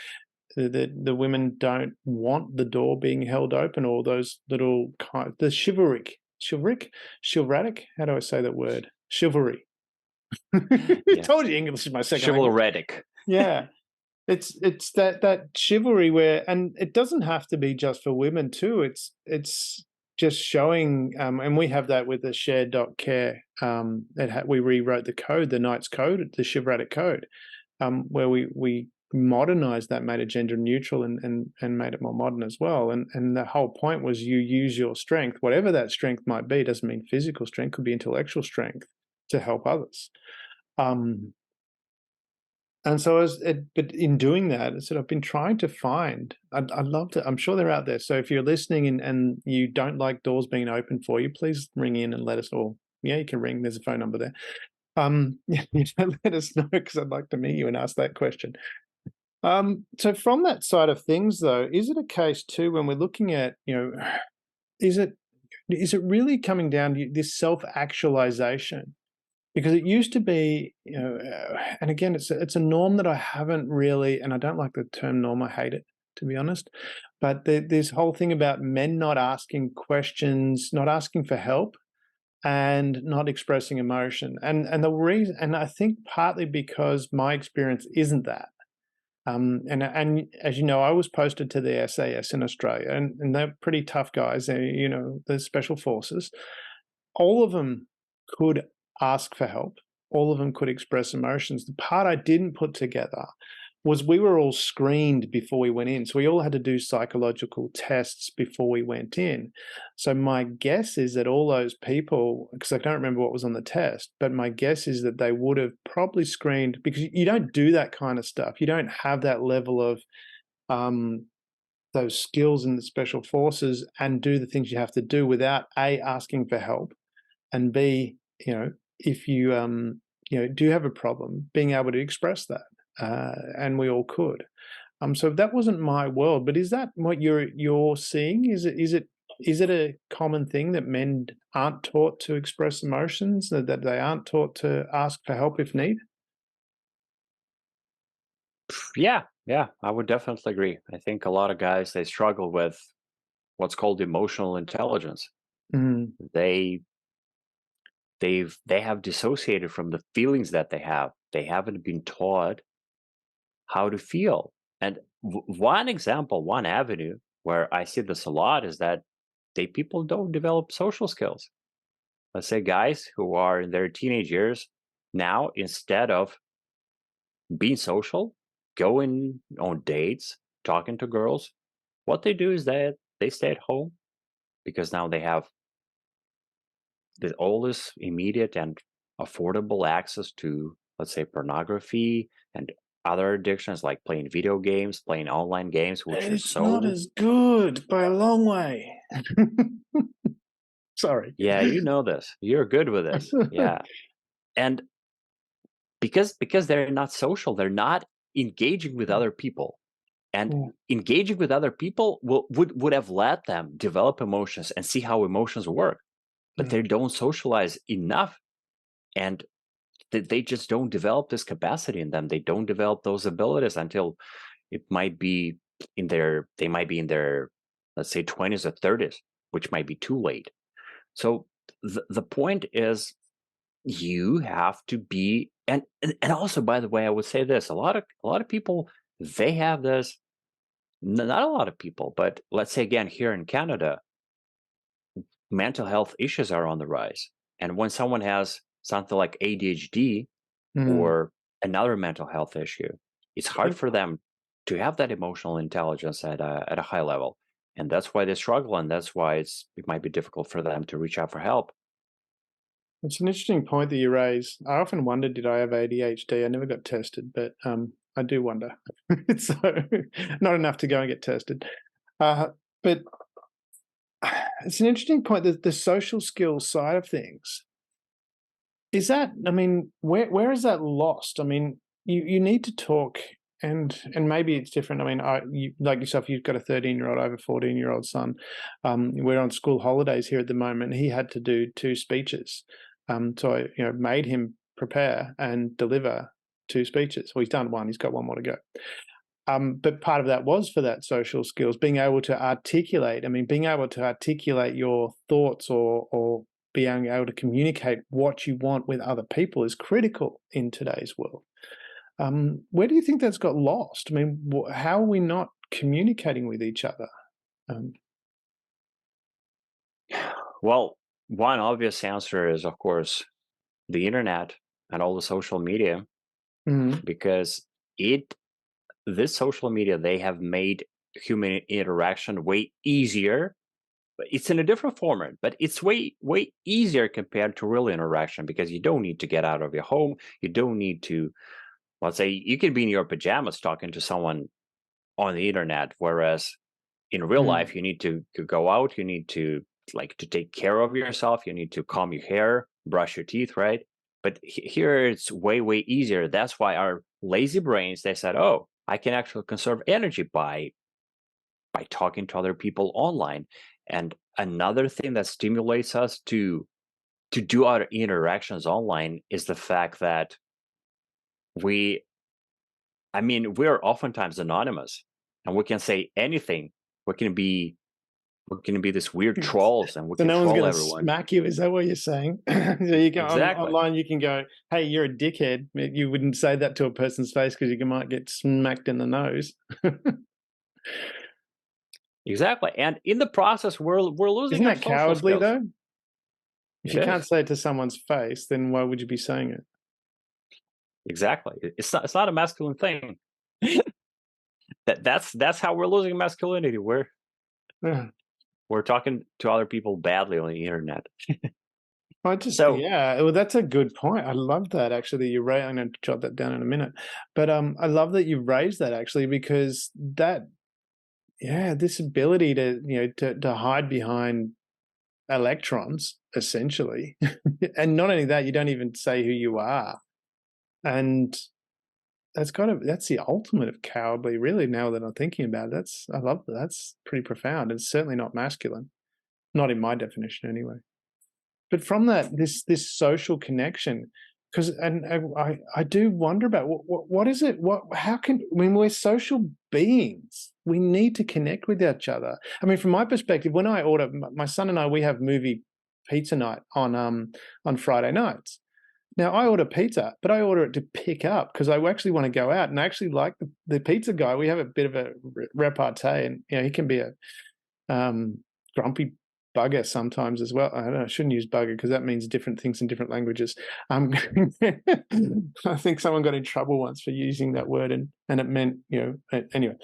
the women don't want the door being held open, or those little the chivalric? How do I say that word? Chivalry. Yeah. Told you English is my second language. Chivalretic. Yeah. It's that chivalry where, and it doesn't have to be just for women too. It's just showing, and we have that with the shared.care. We rewrote the code, the Knight's Code, the chivalric code, where we modernized that, made it gender neutral, and made it more modern as well. And the whole point was, you use your strength, whatever that strength might be. It doesn't mean physical strength, could be intellectual strength, to help others. And so, but in doing that, I said, I've been trying to find, I'd love to, I'm sure they're out there. So if you're listening and you don't like doors being open for you, please ring in and let us all, yeah, you can ring, there's a phone number there. Let us know, because I'd like to meet you and ask that question. So from that side of things, though, is it a case too, when we're looking at, is it really coming down to this self-actualization? Because it used to be, and again, it's a norm that I haven't really, and I don't like the term norm, I hate it, to be honest, but this whole thing about men not asking questions, not asking for help, and not expressing emotion. And the reason, and I think partly because my experience isn't that. And as you know, I was posted to the SAS in Australia, and they're pretty tough guys. The special forces. All of them could ask for help. All of them could express emotions. The part I didn't put together was we were all screened before we went in. So we all had to do psychological tests before we went in. So my guess is that all those people, because I don't remember what was on the test, but my guess is that they would have probably screened, because you don't do that kind of stuff. You don't have that level of those skills in the special forces and do the things you have to do without A, asking for help, and B, if you do have a problem, being able to express that. And we all could. So that wasn't my world, but is that what you're seeing? Is it a common thing that men aren't taught to express emotions, that they aren't taught to ask for help if need? Yeah, I would definitely agree. I think a lot of guys, they struggle with what's called emotional intelligence. Mm. They have dissociated from the feelings that they have. They haven't been taught how to feel. And one example, one avenue where I see this a lot is that people don't develop social skills. Let's say guys who are in their teenage years now, instead of being social, going on dates, talking to girls, what they do is that they stay at home because now they have all this immediate and affordable access to, let's say, pornography and other addictions like playing video games, playing online games, which is It's not so. as good by a long way. Sorry. Yeah, you know this. You're good with this. Yeah. And because they're not social, they're not engaging with other people. And Yeah. engaging with other people would have let them develop emotions and see how emotions work. But Yeah. they don't socialize enough. And they just don't develop this capacity in them. They don't develop those abilities until it might be they might be in their, let's say, 20s or 30s, which might be too late. So the point is, you have to be, and also, by the way, I would say this: a lot of people, they have this. Not a lot of people, but let's say again here in Canada, mental health issues are on the rise. And when someone has something like ADHD Mm. or another mental health issue, it's hard for them to have that emotional intelligence at a high level. And that's why they struggle, and that's why it might be difficult for them to reach out for help. It's an interesting point that you raise. I often wonder, did I have ADHD? I never got tested, but I do wonder. So not enough to go and get tested. But it's an interesting point that the social skills side of things, is that, I mean, where is that lost? I mean, you need to talk, and maybe it's different. I mean, you, like yourself, you've got a 13-year-old over 14-year-old son. We're on school holidays here at the moment. He had to do 2 speeches. So I, made him prepare and deliver 2 speeches. Well, he's done 1. He's got 1 more to go. But part of that was for that social skills, being able to articulate. I mean, being able to articulate your thoughts, or being able to communicate what you want with other people is critical in today's world. Where do you think that's got lost? I mean, how are we not communicating with each other? Um, Well, one obvious answer is, of course, the internet and all the social media, mm, because this social media, they have made human interaction way easier. But it's in a different format, but it's way easier compared to real interaction, because you don't need to get out of your home. You don't need to, let's say, you can be in your pajamas talking to someone on the internet, whereas in real mm. life you need to go out, you need to, like, to take care of yourself, you need to comb your hair, brush your teeth, right? But here it's way easier. That's why our lazy brains, they said, oh, I can actually conserve energy by talking to other people online. And another thing that stimulates us to do our interactions online is the fact that we're oftentimes anonymous, and we can say anything. We can be We're going to be this weird trolls, and we So no one's control going to everyone. smack you. Is that what you're saying? So you go Exactly. online, you can go, "Hey, you're a dickhead." You wouldn't say that to a person's face because you might get smacked in the nose. Exactly. And in the process, we're losing Isn't our that social cowardly skills. though? If It you can't is. say it to someone's face, then why would you be saying it? Exactly. It's not a masculine thing. That's how we're losing masculinity. Yeah. We're talking to other people badly on the internet. So Yeah, well, that's a good point. I love that actually. You're right. I'm going to jot that down in a minute. But I love that you raised that actually, because this ability to hide behind electrons essentially, and not only that, you don't even say who you are, and that's the ultimate of cowardly, really. Now that I'm thinking about it, I love that. That's pretty profound. It's certainly not masculine, not in my definition anyway. But from that, this social connection, because I do wonder about what is it? When we're social beings, we need to connect with each other. I mean, from my perspective, when I order, my son and I, we have movie pizza night on Friday nights. Now I order pizza, but I order it to pick up because I actually want to go out, and I actually like the pizza guy. We have a bit of a repartee, and he can be a grumpy bugger sometimes as well. I don't know, I shouldn't use bugger because that means different things in different languages. I think someone got in trouble once for using that word, and it meant, anyway.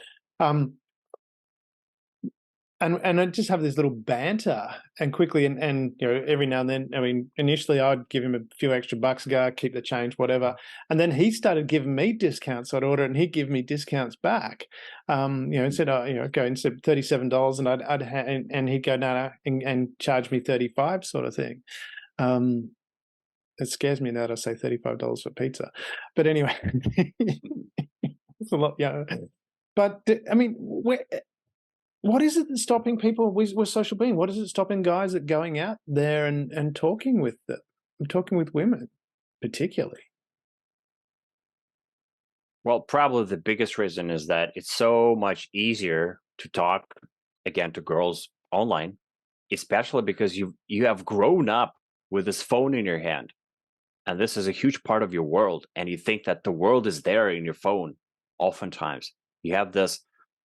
And I just have this little banter, and quickly, and every now and then, I mean, initially I'd give him a few extra bucks, go keep the change, whatever, and then he started giving me discounts. I'd order it, and he'd give me discounts back. Instead go instead of $37, and and he'd go no, and charge me 35, sort of thing. It scares me now that I say $35 for pizza, but anyway, it's a lot, But I mean, what is it that's stopping people? We're social beings. What is it stopping guys at going out there and talking with women, particularly? well, probably the biggest reason is that it's so much easier to talk again to girls online, especially because you have grown up with this phone in your hand, and this is a huge part of your world, and you think that the world is there in your phone. Oftentimes you have this,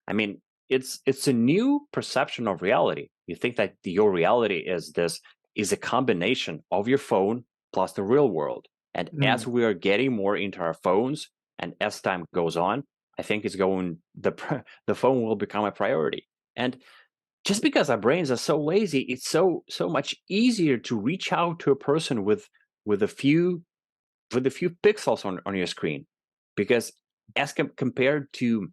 I mean, it's a new perception of reality. You think that your reality is a combination of your phone plus the real world. And as we are getting more into our phones, and as time goes on, I think the phone will become a priority. And just because our brains are so lazy, it's so much easier to reach out to a person with a few pixels on your screen, because as compared to,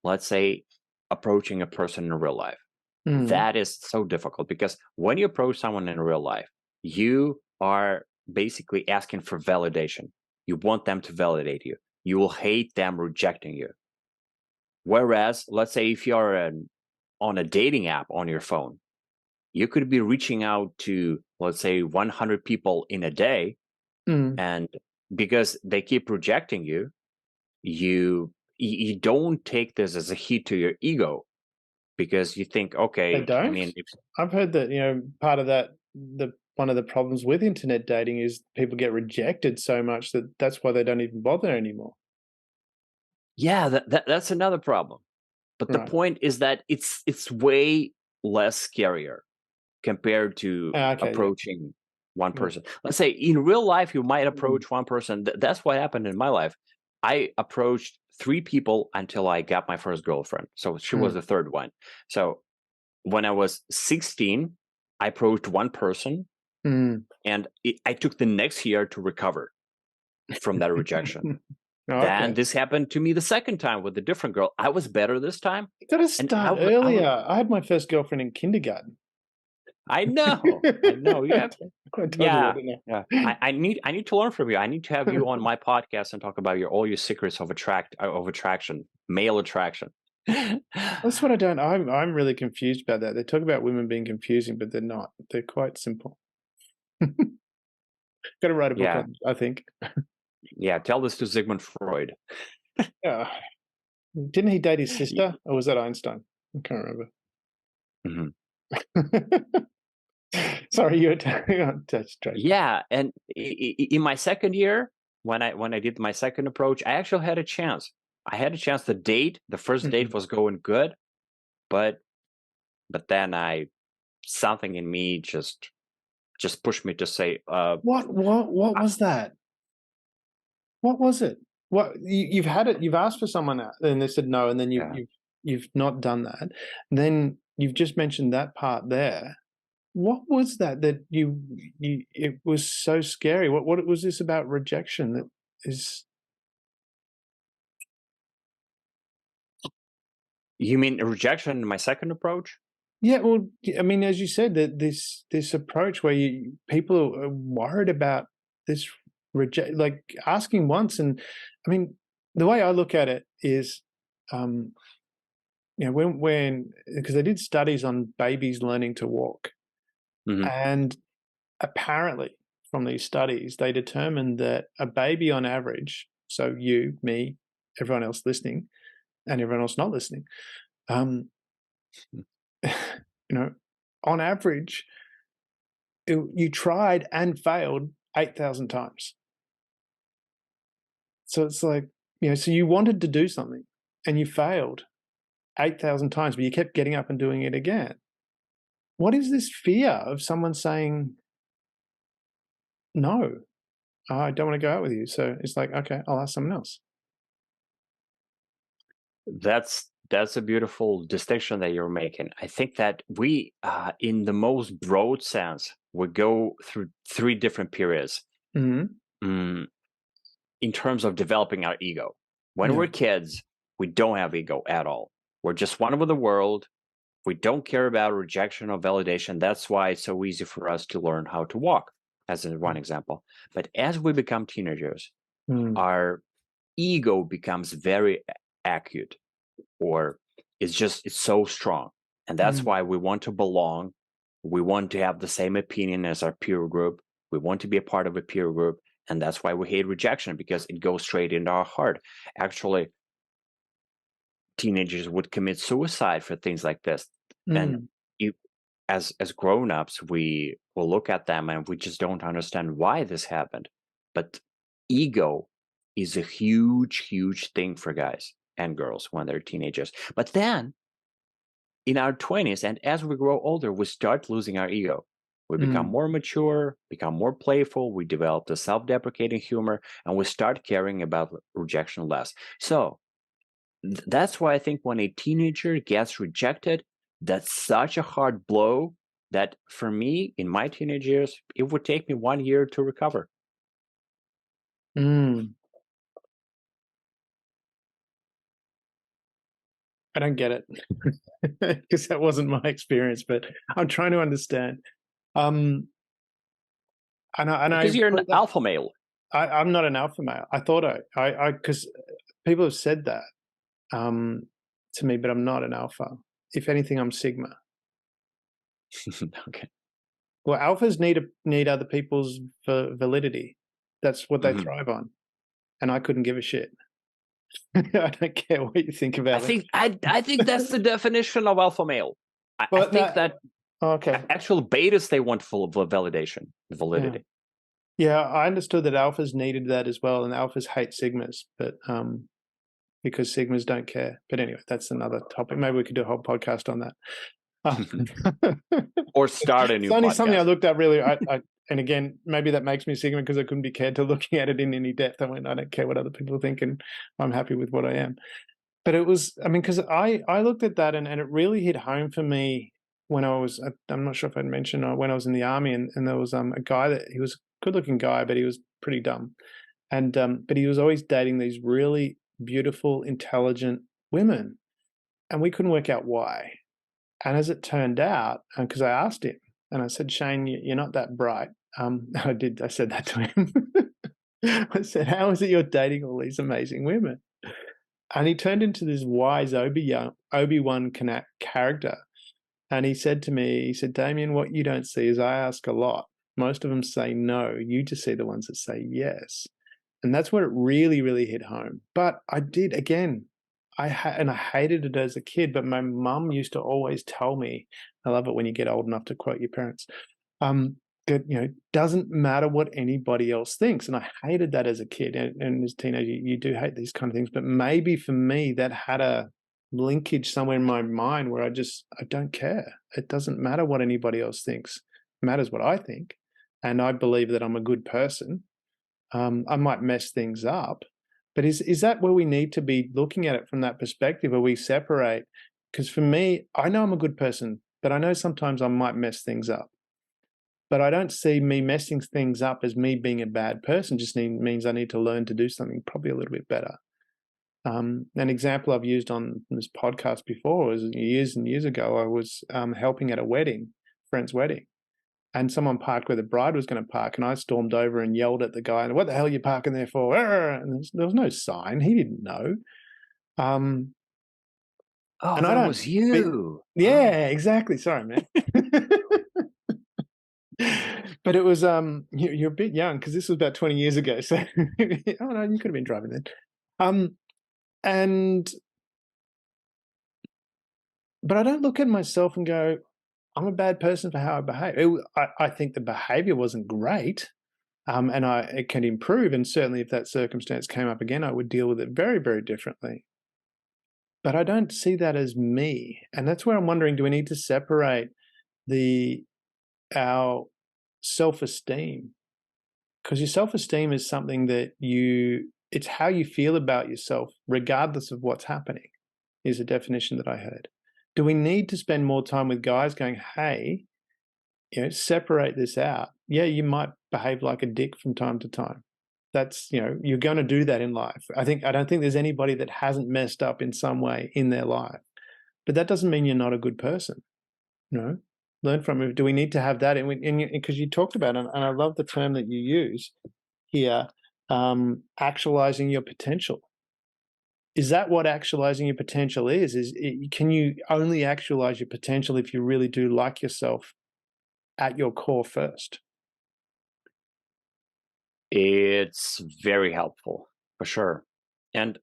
let's say, approaching a person in real life, that is so difficult, because when you approach someone in real life, you are basically asking for validation. You want them to validate you. You will hate them rejecting you. Whereas, let's say if you're on a dating app on your phone, you could be reaching out to, let's say, 100 people in a day, and because they keep rejecting you, you don't take this as a hit to your ego, because you think, They okay, I don't. mean, I've heard that part of that, one of the problems with internet dating is people get rejected so much that's why they don't even bother anymore. yeah, that's another problem. But the Right. point is that it's way less scarier compared to approaching one person. Let's say in real life, you might approach one person. That's what happened in my life. I approached 3 people until I got my first girlfriend. So she was the third one. So when I was 16, I approached one person, and I took the next year to recover from that rejection. Then this happened to me the second time with a different girl. I was better this time. You got to start earlier. I had my first girlfriend in kindergarten. I know. You have to. Yeah. I need to learn from you. I need to have you on my podcast and talk about all your secrets of attraction, male attraction. That's what I don't. I'm really confused about that. They talk about women being confusing, but they're not. They're quite simple. Got to write a book on it, I think. Yeah, tell this to Sigmund Freud. Yeah. Didn't he date his sister, or was that Einstein? I can't remember. Mhm. Sorry, you're touch. Yeah, and in my second year, when I did my second approach, I actually had a chance. I had a chance to date. The first date was going good, but then something in me just pushed me to say, What was that? What was it? What you've had it? You've asked for someone and they said no, and then yeah. you've not done that. Then you've just mentioned that part there. What was that you it was so scary? What was this about rejection that is? You mean rejection in my second approach? Yeah, well, I mean, as you said, that this approach where people are worried about this reject, like asking once, and I mean, the way I look at it is, um, you know, when because they did studies on babies learning to walk, Mhm. and apparently from these studies, they determined that a baby on average, so you, me, everyone else listening, and everyone else not listening, um, you know, on average, you tried and failed 8,000 times. So it's like, you know, so you wanted to do something and you failed 8,000 times, but you kept getting up and doing it again. What is this fear of someone saying, no, I don't want to go out with you? So it's like, okay, I'll ask someone else. That's a beautiful distinction that you're making. I think that we, in the most broad sense, we go through three different periods. Mm-hmm. In terms of developing our ego. When Yeah. we're kids, we don't have ego at all. We're just one with the world. We don't care about rejection or validation. That's why it's so easy for us to learn how to walk, as in one example. But as we become teenagers, our ego becomes very acute, or it's so strong. And that's why we want to belong. We want to have the same opinion as our peer group. We want to be a part of a peer group. And that's why we hate rejection, because it goes straight into our heart. Actually, teenagers would commit suicide for things like this. And you, as grown-ups, we will look at them and we just don't understand why this happened. But ego is a huge, huge thing for guys and girls when they're teenagers. But then in our 20s, and as we grow older, we start losing our ego. We become more mature, become more playful, we develop the self-deprecating humor, and we start caring about rejection less. So that's why I think when a teenager gets rejected, that's such a hard blow that for me, in my teenage years, it would take me 1 year to recover. I don't get it because that wasn't my experience, but I'm trying to understand. And Because you're an alpha male. I'm not an alpha male. I thought because people have said that to me, but I'm not an alpha. If anything, I'm sigma. Okay. Well, alphas need other people's validity. That's what they thrive on, and I couldn't give a shit. I don't care what you think about it. I think that's the definition of alpha male. I think that okay. Actual betas, they want full validation, validity. Yeah, I understood that alphas needed that as well, and alphas hate sigmas, but because sigmas don't care. But anyway, that's another topic. Maybe we could do a whole podcast on that. Or start a new It's only podcast. something I looked at really. And again, maybe that makes me sigma because I couldn't be cared to looking at it in any depth. I went, I don't care what other people think, and I'm happy with what I am. But it was, I mean, because I looked at that and it really hit home for me when I was, I'm not sure if I'd mentioned, when I was in the army, and there was a guy that he was a good-looking guy, but he was pretty dumb, and but he was always dating these really beautiful, intelligent women, and we couldn't work out why. And as it turned out, because I asked him, and I said, Shane, you're not that bright. I said that to him. I said, how is it you're dating all these amazing women? And he turned into this wise Obi-Wan character. And he said to me, he said, Damien, what you don't see is I ask a lot. Most of them say no. You just see the ones that say yes. And that's where it really, really hit home. But I did, again, I hated it as a kid, but my mum used to always tell me, I love it when you get old enough to quote your parents, that, doesn't matter what anybody else thinks. And I hated that as a kid. And as a teenager, you do hate these kind of things. But maybe for me, that had a linkage somewhere in my mind where I don't care. It doesn't matter what anybody else thinks. It matters what I think. And I believe that I'm a good person. I might mess things up, but is that where we need to be looking at it from that perspective, where we separate? Because for me, I know I'm a good person, but I know sometimes I might mess things up. But I don't see me messing things up as me being a bad person. Just means I need to learn to do something probably a little bit better. An example I've used on this podcast before was years and years ago. I was helping at a wedding, friend's wedding, and someone parked where the bride was going to park, and I stormed over and yelled at the guy, "What the hell are you parking there for?" And there was no sign. He didn't know. Oh, And I that don't. was you. Yeah, exactly. Sorry, man. But it was you're a bit young because this was about 20 years ago. So oh no, you could have been driving then. But I don't look at myself and go, I'm a bad person for how I behave. I think the behavior wasn't great, and it can improve. And certainly, if that circumstance came up again, I would deal with it very, very differently. But I don't see that as me, and that's where I'm wondering: do we need to separate our self-esteem? Because your self-esteem is something that it's how you feel about yourself, regardless of what's happening, is a definition that I heard. Do we need to spend more time with guys going, hey, separate this out? Yeah, you might behave like a dick from time to time. That's, you're going to do that in life. I don't think there's anybody that hasn't messed up in some way in their life. But that doesn't mean you're not a good person. Learn from it. Do we need to have that? And because you talked about it, and I love the term that you use here, actualizing your potential. Is that what actualizing your potential is? Can you only actualize your potential if you really do like yourself at your core first? It's very helpful, for sure. And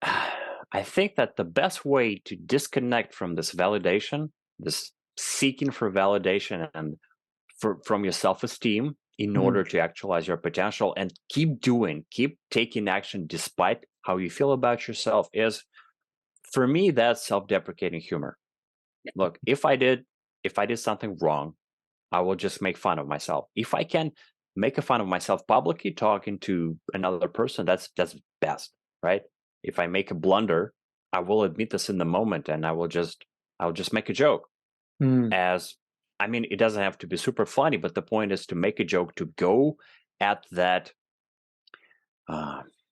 I think that the best way to disconnect from this validation, this seeking for validation and from your self-esteem in order to actualize your potential and keep taking action despite how you feel about yourself is, for me, that's self-deprecating humor. Look, if I did something wrong, I will just make fun of myself. If I can make a fun of myself publicly talking to another person, that's best, right? If I make a blunder, I will admit this in the moment and I'll just make a joke. It doesn't have to be super funny, but the point is to make a joke, to go at that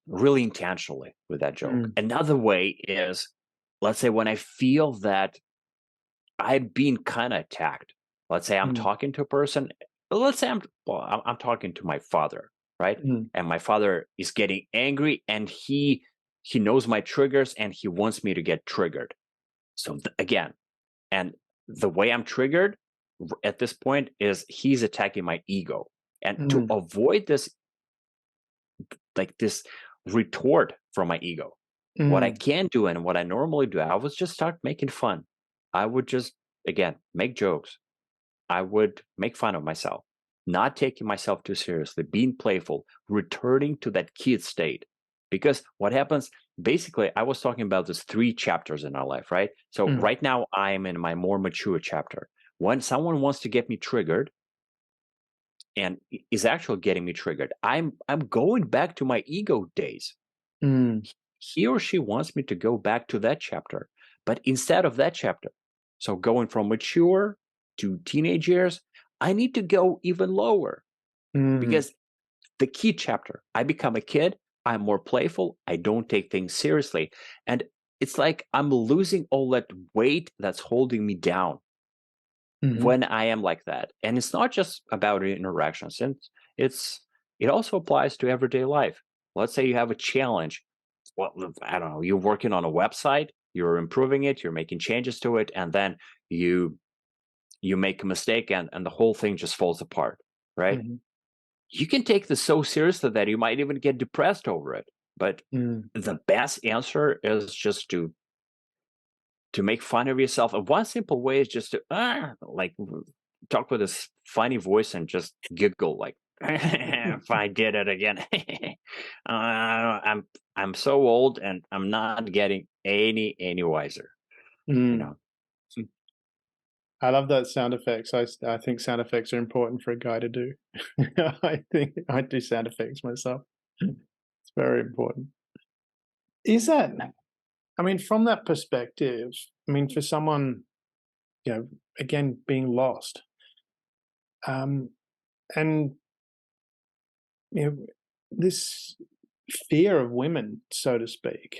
really intentionally with that joke. Another way is, let's say when I feel that I'm being kind of attacked. Let's say I'm talking to a person. Let's say I'm talking to my father, right? And my father is getting angry, and he knows my triggers, and he wants me to get triggered. So again, and the way I'm triggered at this point is he's attacking my ego, and to avoid this, like this retort from my ego, what I can do and what I normally do, I would just start making fun. I would just, again, make jokes. I would make fun of myself, not taking myself too seriously, being playful, returning to that kid state. Because what happens, basically, I was talking about these 3 chapters in our life, right? So right now, I am in my more mature chapter. When someone wants to get me triggered and is actually getting me triggered, I'm going back to my ego days. He or she wants me to go back to that chapter. But instead of that chapter, so going from mature to teenage years, I need to go even lower. Because the key chapter, I become a kid, I'm more playful, I don't take things seriously. And it's like I'm losing all that weight that's holding me down when I am like that. And it's not just about interactions. And it also applies to everyday life. Let's say you have a challenge. Well, I don't know, you're working on a website, you're improving it, you're making changes to it, and then you make a mistake and the whole thing just falls apart, right? You can take this so seriously that you might even get depressed over it. But the best answer is just to make fun of yourself. And one simple way is just to like talk with this funny voice and just giggle, like, if I did it again. I'm so old and I'm not getting any wiser. You know. I love that sound effects. I think sound effects are important for a guy to do. I think I do sound effects myself. It's very important. Is that, I mean, from that perspective, I mean, for someone, you know, again, being lost, and, you know, this fear of women, so to speak,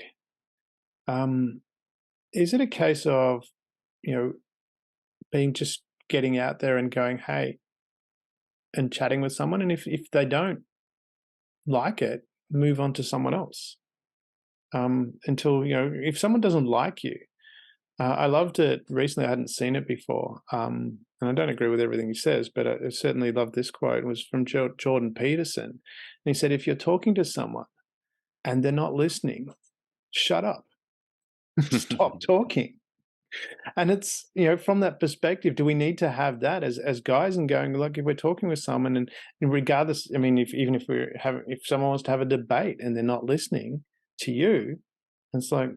is it a case of, you know, just getting out there and going, hey, and chatting with someone, and if they don't like it, move on to someone else, until, you know, if someone doesn't like you. I loved it recently. I hadn't seen it before, and I don't agree with everything he says, but I certainly love this quote. It was from Jordan Peterson, and he said, if you're talking to someone and they're not listening, shut up. Stop talking. And it's, you know, from that perspective, do we need to have that as guys, and going, look, if we're talking with someone, and regardless, I mean, if someone wants to have a debate and they're not listening to you, it's like,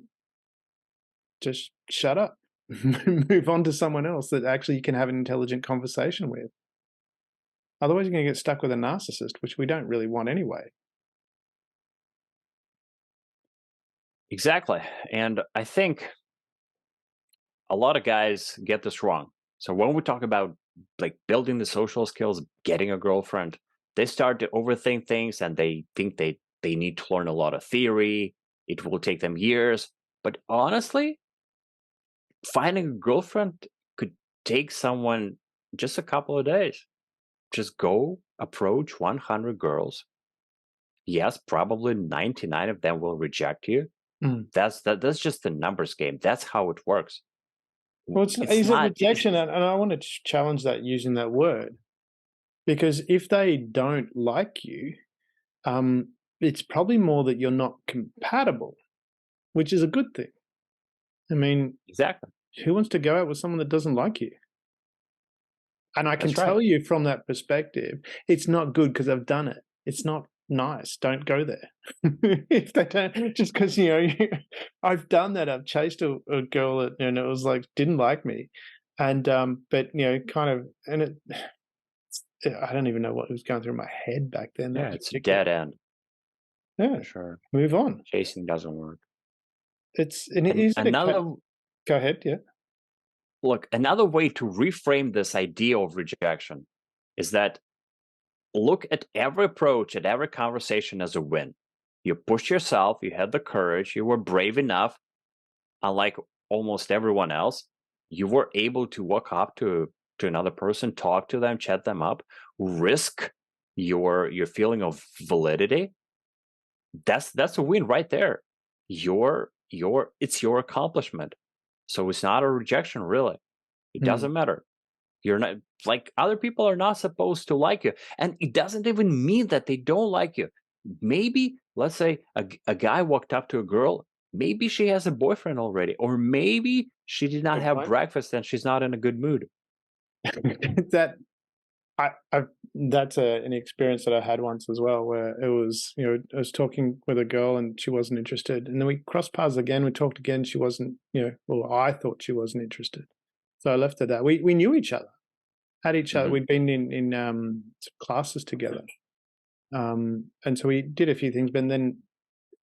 just shut up. Move on to someone else that actually you can have an intelligent conversation with. Otherwise, you're going to get stuck with a narcissist, which we don't really want anyway. Exactly. And I think a lot of guys get this wrong. So when we talk about like building the social skills, getting a girlfriend, they start to overthink things, and they think they need to learn a lot of theory. It will take them years. But honestly, finding a girlfriend could take someone just a couple of days. Just go approach 100 girls. Yes, probably 99 of them will reject you. That's just the numbers game. That's how it works. Well, it's a rejection, and I want to challenge that using that word, because if they don't like you, it's probably more that you're not compatible, which is a good thing. I mean, exactly. Who wants to go out with someone that doesn't like you? And I can tell you from that perspective, it's not good because I've done it. It's not nice. Don't go there. If they don't, just because, you know, I've done that. I've chased a girl that, and it was like, didn't like me. And, but, you know, kind of, and I don't even know what was going through my head back then. Yeah, it's a dead end. Yeah, for sure. Move on. Chasing doesn't work. It is another. Go ahead. Yeah. Look, another way to reframe this idea of rejection is that look at every approach, at every conversation as a win. You pushed yourself, you had the courage, you were brave enough, unlike almost everyone else. You were able to walk up to another person, talk to them, chat them up, risk your feeling of validity. That's a win right there. It's your accomplishment. So it's not a rejection, really. It doesn't matter. You're not, like, other people are not supposed to like you. And it doesn't even mean that they don't like you. Maybe, let's say a guy walked up to a girl, maybe she has a boyfriend already, or maybe she did not have breakfast and she's not in a good mood. That's an experience that I had once as well, where it was, you know, I was talking with a girl and she wasn't interested. And then we crossed paths again, we talked again, she wasn't, you know, well, I thought she wasn't interested. So I left it at that. We knew each other, had each other. We'd been in classes together. And so we did a few things, but then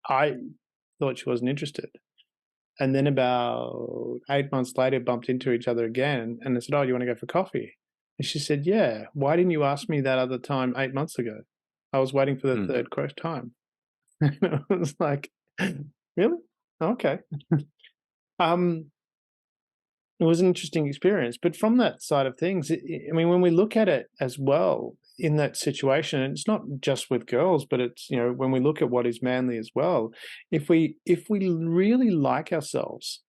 I thought she wasn't interested. And then about 8 months later, bumped into each other again. And I said, oh, you want to go for coffee? And she said, yeah, why didn't you ask me that other time 8 months ago? I was waiting for the third time. And I was like, really? Okay. It was an interesting experience. But from that side of things, I mean, when we look at it as well in that situation, and it's not just with girls, but it's, you know, when we look at what is manly as well, if we really like ourselves,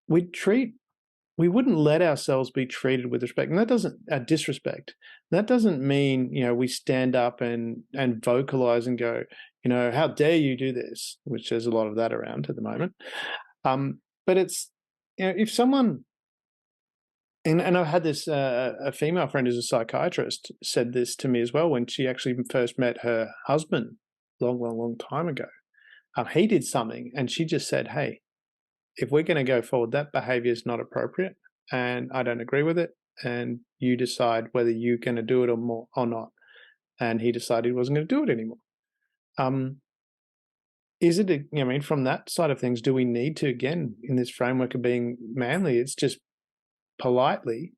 we wouldn't let ourselves be treated with respect. And that doesn't, disrespect. That doesn't mean, you know, we stand up and vocalize and go, how dare you do this? Which there's a lot of that around at the moment. But it's, if someone, and I've had this, a female friend who's a psychiatrist said this to me as well when she actually first met her husband long time ago. He did something and she just said, hey, if we're going to go forward, that behavior is not appropriate and I don't agree with it. And you decide whether you're going to do it or not. And he decided he wasn't going to do it anymore. Is it, from that side of things, do we need to, again, in this framework of being manly, it's just politely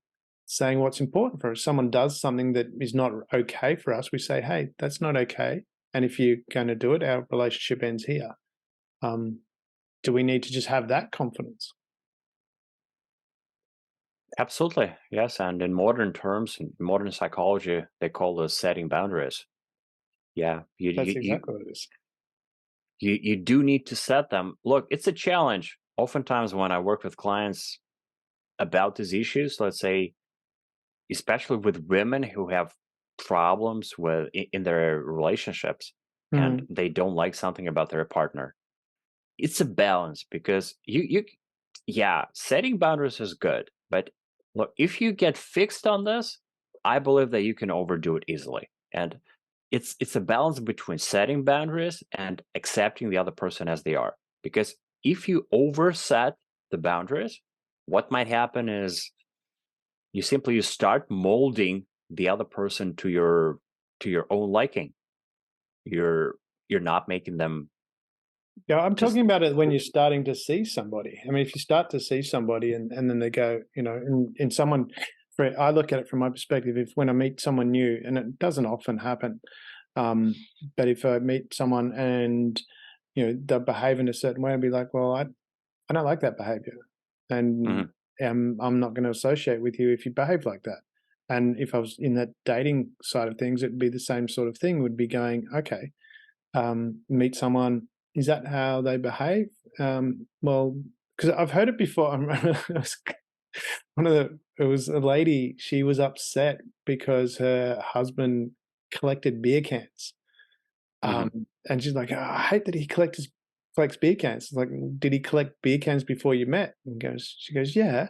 saying what's important for us. Someone does something that is not okay for us, we say, hey, that's not okay. And if you're going to do it, our relationship ends here. Do we need to just have that confidence? Absolutely, yes. And in modern terms, in modern psychology, they call this setting boundaries. Yeah, That's exactly what it is. You do need to set them. Look, it's a challenge. Oftentimes when I work with clients about these issues, let's say, especially with women who have problems in their relationships and they don't like something about their partner, it's a balance because setting boundaries is good. But look, if you get fixed on this, I believe that you can overdo it easily. And it's a balance between setting boundaries and accepting the other person as they are. Because if you overset the boundaries, what might happen is you start molding the other person to your own liking. You're not making them. Yeah, I'm talking about it when you're starting to see somebody. I mean, if you start to see somebody and then they go, in someone, I look at it from my perspective, if when I meet someone new, and it doesn't often happen, but if I meet someone and, they behave in a certain way, I'd be like, well, I don't like that behavior. And I'm not going to associate with you if you behave like that. And if I was in that dating side of things, it'd be the same sort of thing, would be going, okay, meet someone, is that how they behave? Well, because I've heard it before. It was a lady, she was upset because her husband collected beer cans. And she's like, oh, I hate that he collects beer cans. It's like, did he collect beer cans before you met? And she goes, yeah.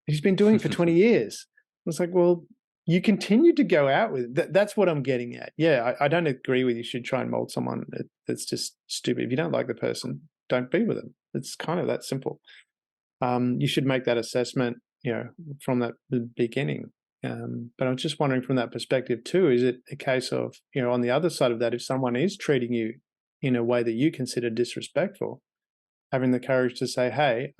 He's been doing it for 20 years. I was like, well, you continue to go out with it. That's what I'm getting at. Yeah, I don't agree with you should try and mold someone. That's just stupid. If you don't like the person, don't be with them. It's kind of that simple. You should make that assessment, from the beginning. But I'm just wondering from that perspective too, is it a case of, on the other side of that, if someone is treating you in a way that you consider disrespectful, having the courage to say, hey,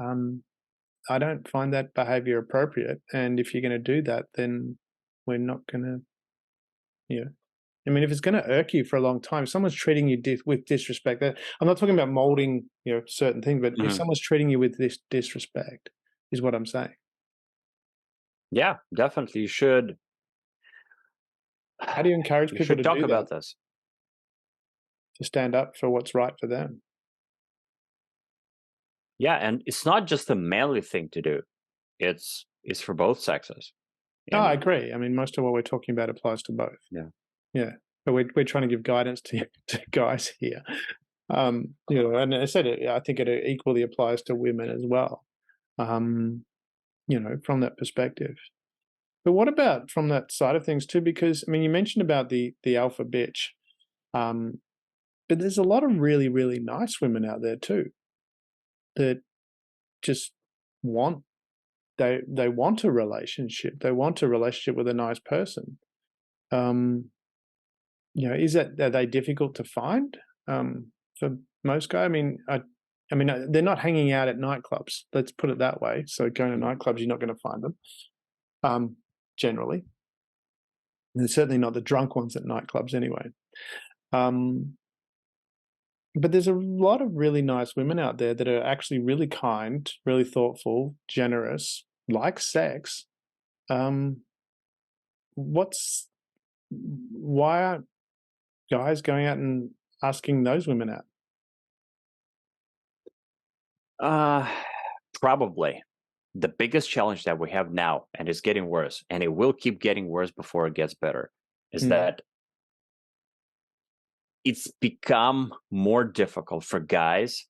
I don't find that behavior appropriate. And if you're going to do that, then we're not going to, I mean, if it's going to irk you for a long time, if someone's treating you with disrespect, I'm not talking about molding, certain things, but if someone's treating you with this disrespect is what I'm saying. Yeah, definitely. You should. How do you encourage people to talk about this? To stand up for what's right for them. Yeah, and it's not just a manly thing to do. It's for both sexes. I agree. I mean, most of what we're talking about applies to both. Yeah. But we're trying to give guidance to guys here. And I said I think it equally applies to women as well. From that perspective. But what about from that side of things too? Because I mean, you mentioned about the alpha bitch, but there's a lot of really, really nice women out there too that just want they want a relationship. They want a relationship with a nice person. Are they difficult to find for most guys? I mean, they're not hanging out at nightclubs. Let's put it that way. So going to nightclubs, you're not going to find them. Generally. And certainly not the drunk ones at nightclubs anyway. But there's a lot of really nice women out there that are actually really kind, really thoughtful, generous, like sex. Why aren't guys going out and asking those women out? Probably. The biggest challenge that we have now, and it's getting worse, and it will keep getting worse before it gets better, is that it's become more difficult for guys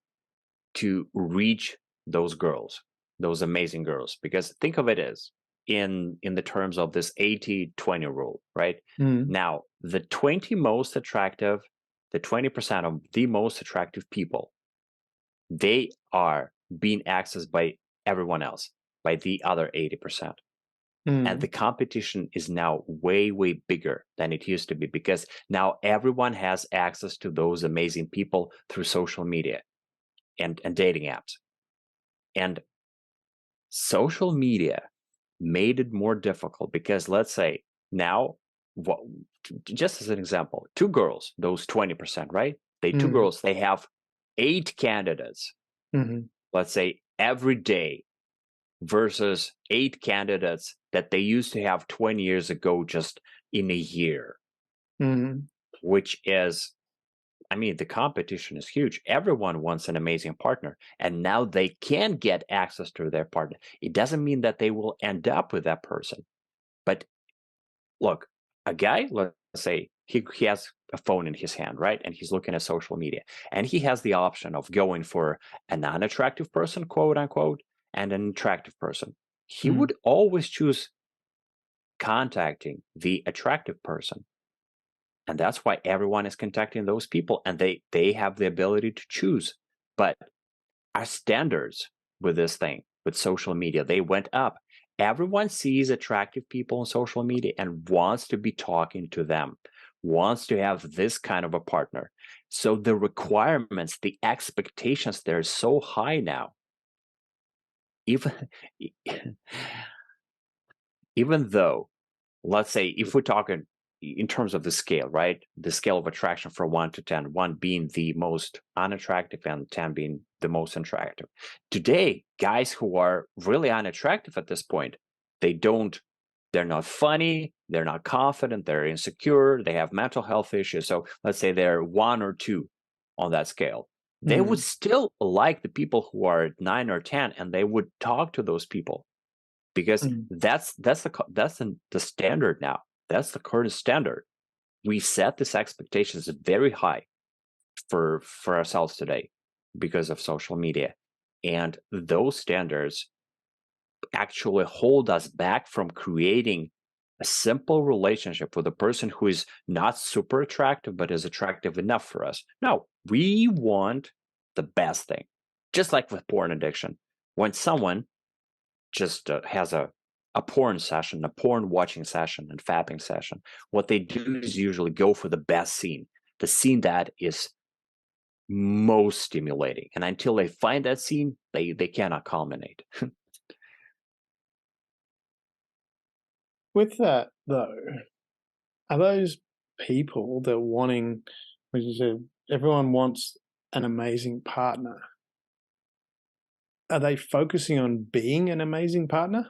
to reach those girls, those amazing girls, because think of it as in the terms of this 80-20 rule, right? Now, the 20% of the most attractive people, they are being accessed by everyone else, by the other 80%. And the competition is now way, way bigger than it used to be, because now everyone has access to those amazing people through social media and dating apps. And social media made it more difficult because, let's say now, just as an example, two girls, those 20%, right? Two girls, they have 8 candidates, let's say every day, versus 8 candidates that they used to have 20 years ago just in a year, which is, I mean, the competition is huge. Everyone wants an amazing partner, and now they can get access to their partner. It doesn't mean that they will end up with that person. But look, a guy, let's say he has a phone in his hand, right? And he's looking at social media, and he has the option of going for a non-attractive person, quote unquote, and an attractive person. He would always choose contacting the attractive person. And that's why everyone is contacting those people, and they have the ability to choose. But our standards with this thing, with social media, they went up. Everyone sees attractive people on social media and wants to be talking to them, wants to have this kind of a partner. So the requirements, the expectations, they're so high now. Even though, let's say, if we're talking in terms of the scale, right? The scale of attraction from 1 to 10, 1 being the most unattractive and 10 being the most attractive. Today, guys who are really unattractive at this point, they're not funny, they're not confident, they're insecure, they have mental health issues. So let's say they're 1 or 2 on that scale. They would still like the people who are at 9 or 10, and they would talk to those people, because that's the standard now. That's the current standard. We set these expectations very high for ourselves today because of social media. And those standards actually hold us back from creating a simple relationship with a person who is not super attractive, but is attractive enough for us. No, we want the best thing. Just like with porn addiction. When someone just has a porn session, a porn watching session and fapping session, what they do is usually go for the best scene, the scene that is most stimulating. And until they find that scene, they cannot culminate. With that, though, are those people that wanting, as you said, everyone wants an amazing partner, are they focusing on being an amazing partner?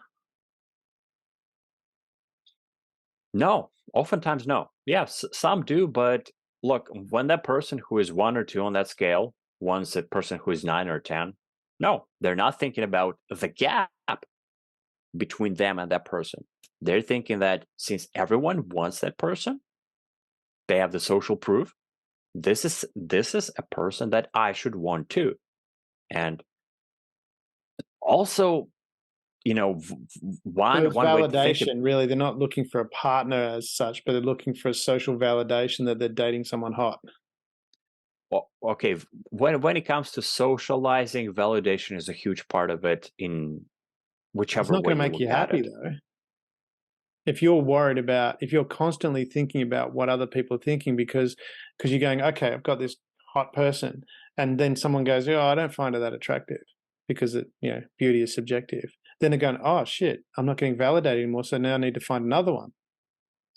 No, oftentimes no. Yes, some do, but look, when that person who is 1 or 2 on that scale wants a person who is 9 or 10, no, they're not thinking about the gap between them and that person. They're thinking that since everyone wants that person, they have the social proof, this is a person that I should want too. And also, one way to think validation, really. They're not looking for a partner as such, but they're looking for a social validation that they're dating someone hot. Well, okay, when it comes to socializing, validation is a huge part of it in whichever way. It's not going to make you happy, though. If you're constantly thinking about what other people are thinking because you're going, okay, I've got this hot person, and then someone goes, oh, I don't find her that attractive because beauty is subjective. Then they're going, oh shit, I'm not getting validated anymore, so now I need to find another one.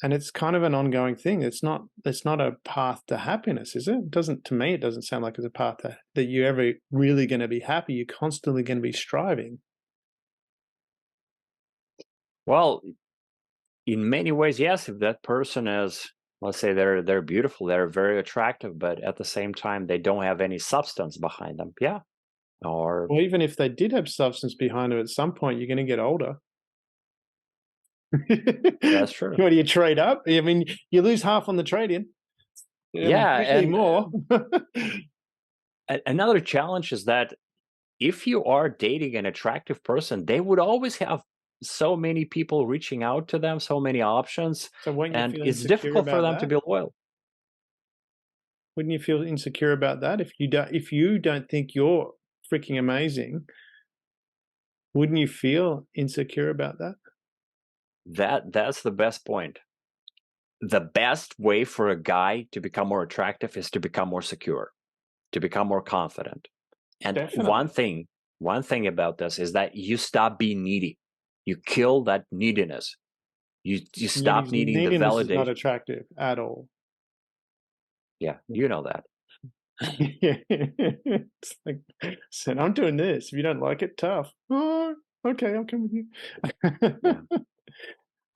And it's kind of an ongoing thing. It's not a path to happiness, is it? To me, it doesn't sound like it's a path that you're ever really going to be happy. You're constantly going to be striving. Well, in many ways, yes. If that person is, let's say they're beautiful, they're very attractive, but at the same time they don't have any substance behind them. Yeah. Or even if they did have substance behind them, at some point you're going to get older. That's true. What do you trade up? I mean, you lose half on the trade-in. Yeah, Usually and more. another challenge is that if you are dating an attractive person, they would always have so many people reaching out to them, so many options, So won't you and feel it's insecure difficult for about them to that? be loyal. Wouldn't you feel insecure about that if you don't think you're freaking amazing? Wouldn't you feel insecure about that? That's the best point. The best way for a guy to become more attractive is to become more secure, to become more confident. And Definitely. one thing about this is that you stop being needy. You kill that neediness. You stop needing the Neediness is not validation. attractive at all. Yeah, you know that. Yeah. It's like, said, I'm doing this. If you don't like it, tough. Oh, okay, I'll come with Yeah. you.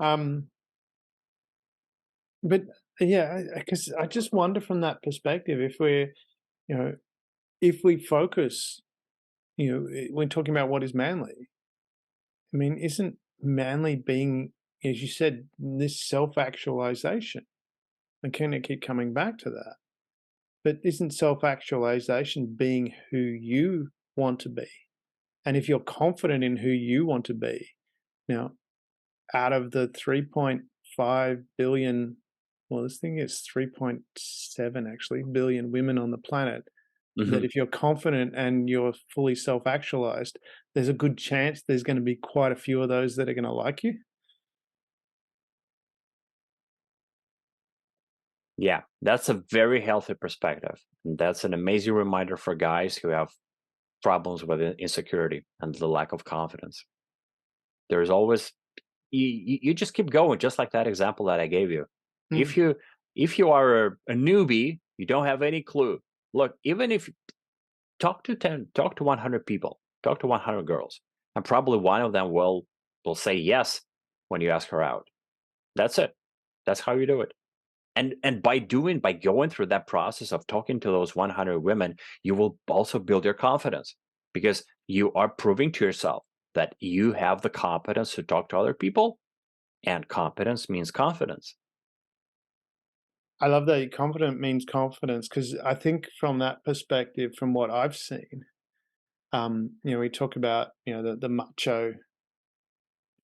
um, but yeah, because I just wonder from that perspective if we're, you know, if we focus, when talking about what is manly, I mean, isn't manly being, as you said, this self-actualization? And can I keep coming back to that? But isn't self-actualization being who you want to be? And if you're confident in who you want to be, now, out of the 3.5 billion, well, this thing is 3.7 actually billion women on the planet, that Mhm. if you're confident and you're fully self-actualized, there's a good chance there's going to be quite a few of those that are going to like you. Yeah, that's a very healthy perspective. And that's an amazing reminder for guys who have problems with insecurity and the lack of confidence. There's always you just keep going, just like that example that I gave you. Mm, If you are a newbie, you don't have any clue. Look, even if talk to 10, talk to 100 people, talk to 100 girls, and probably one of them will say yes when you ask her out. That's it. That's how you do it. And by going through that process of talking to those 100 women, you will also build your confidence because you are proving to yourself that you have the competence to talk to other people, and competence means confidence. I love that confident means confidence because I think from that perspective, from what I've seen, we talk about the macho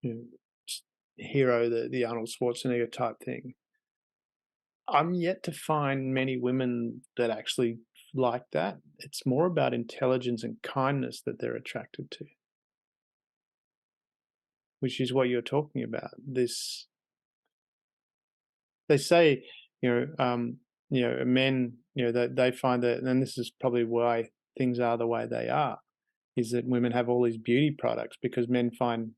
you know, hero, the Arnold Schwarzenegger type thing. I'm yet to find many women that actually like that. It's more about intelligence and kindness that they're attracted to, which is what you're talking about. This they say, men, that they find that, and this is probably why things are the way they are, is that women have all these beauty products because men find,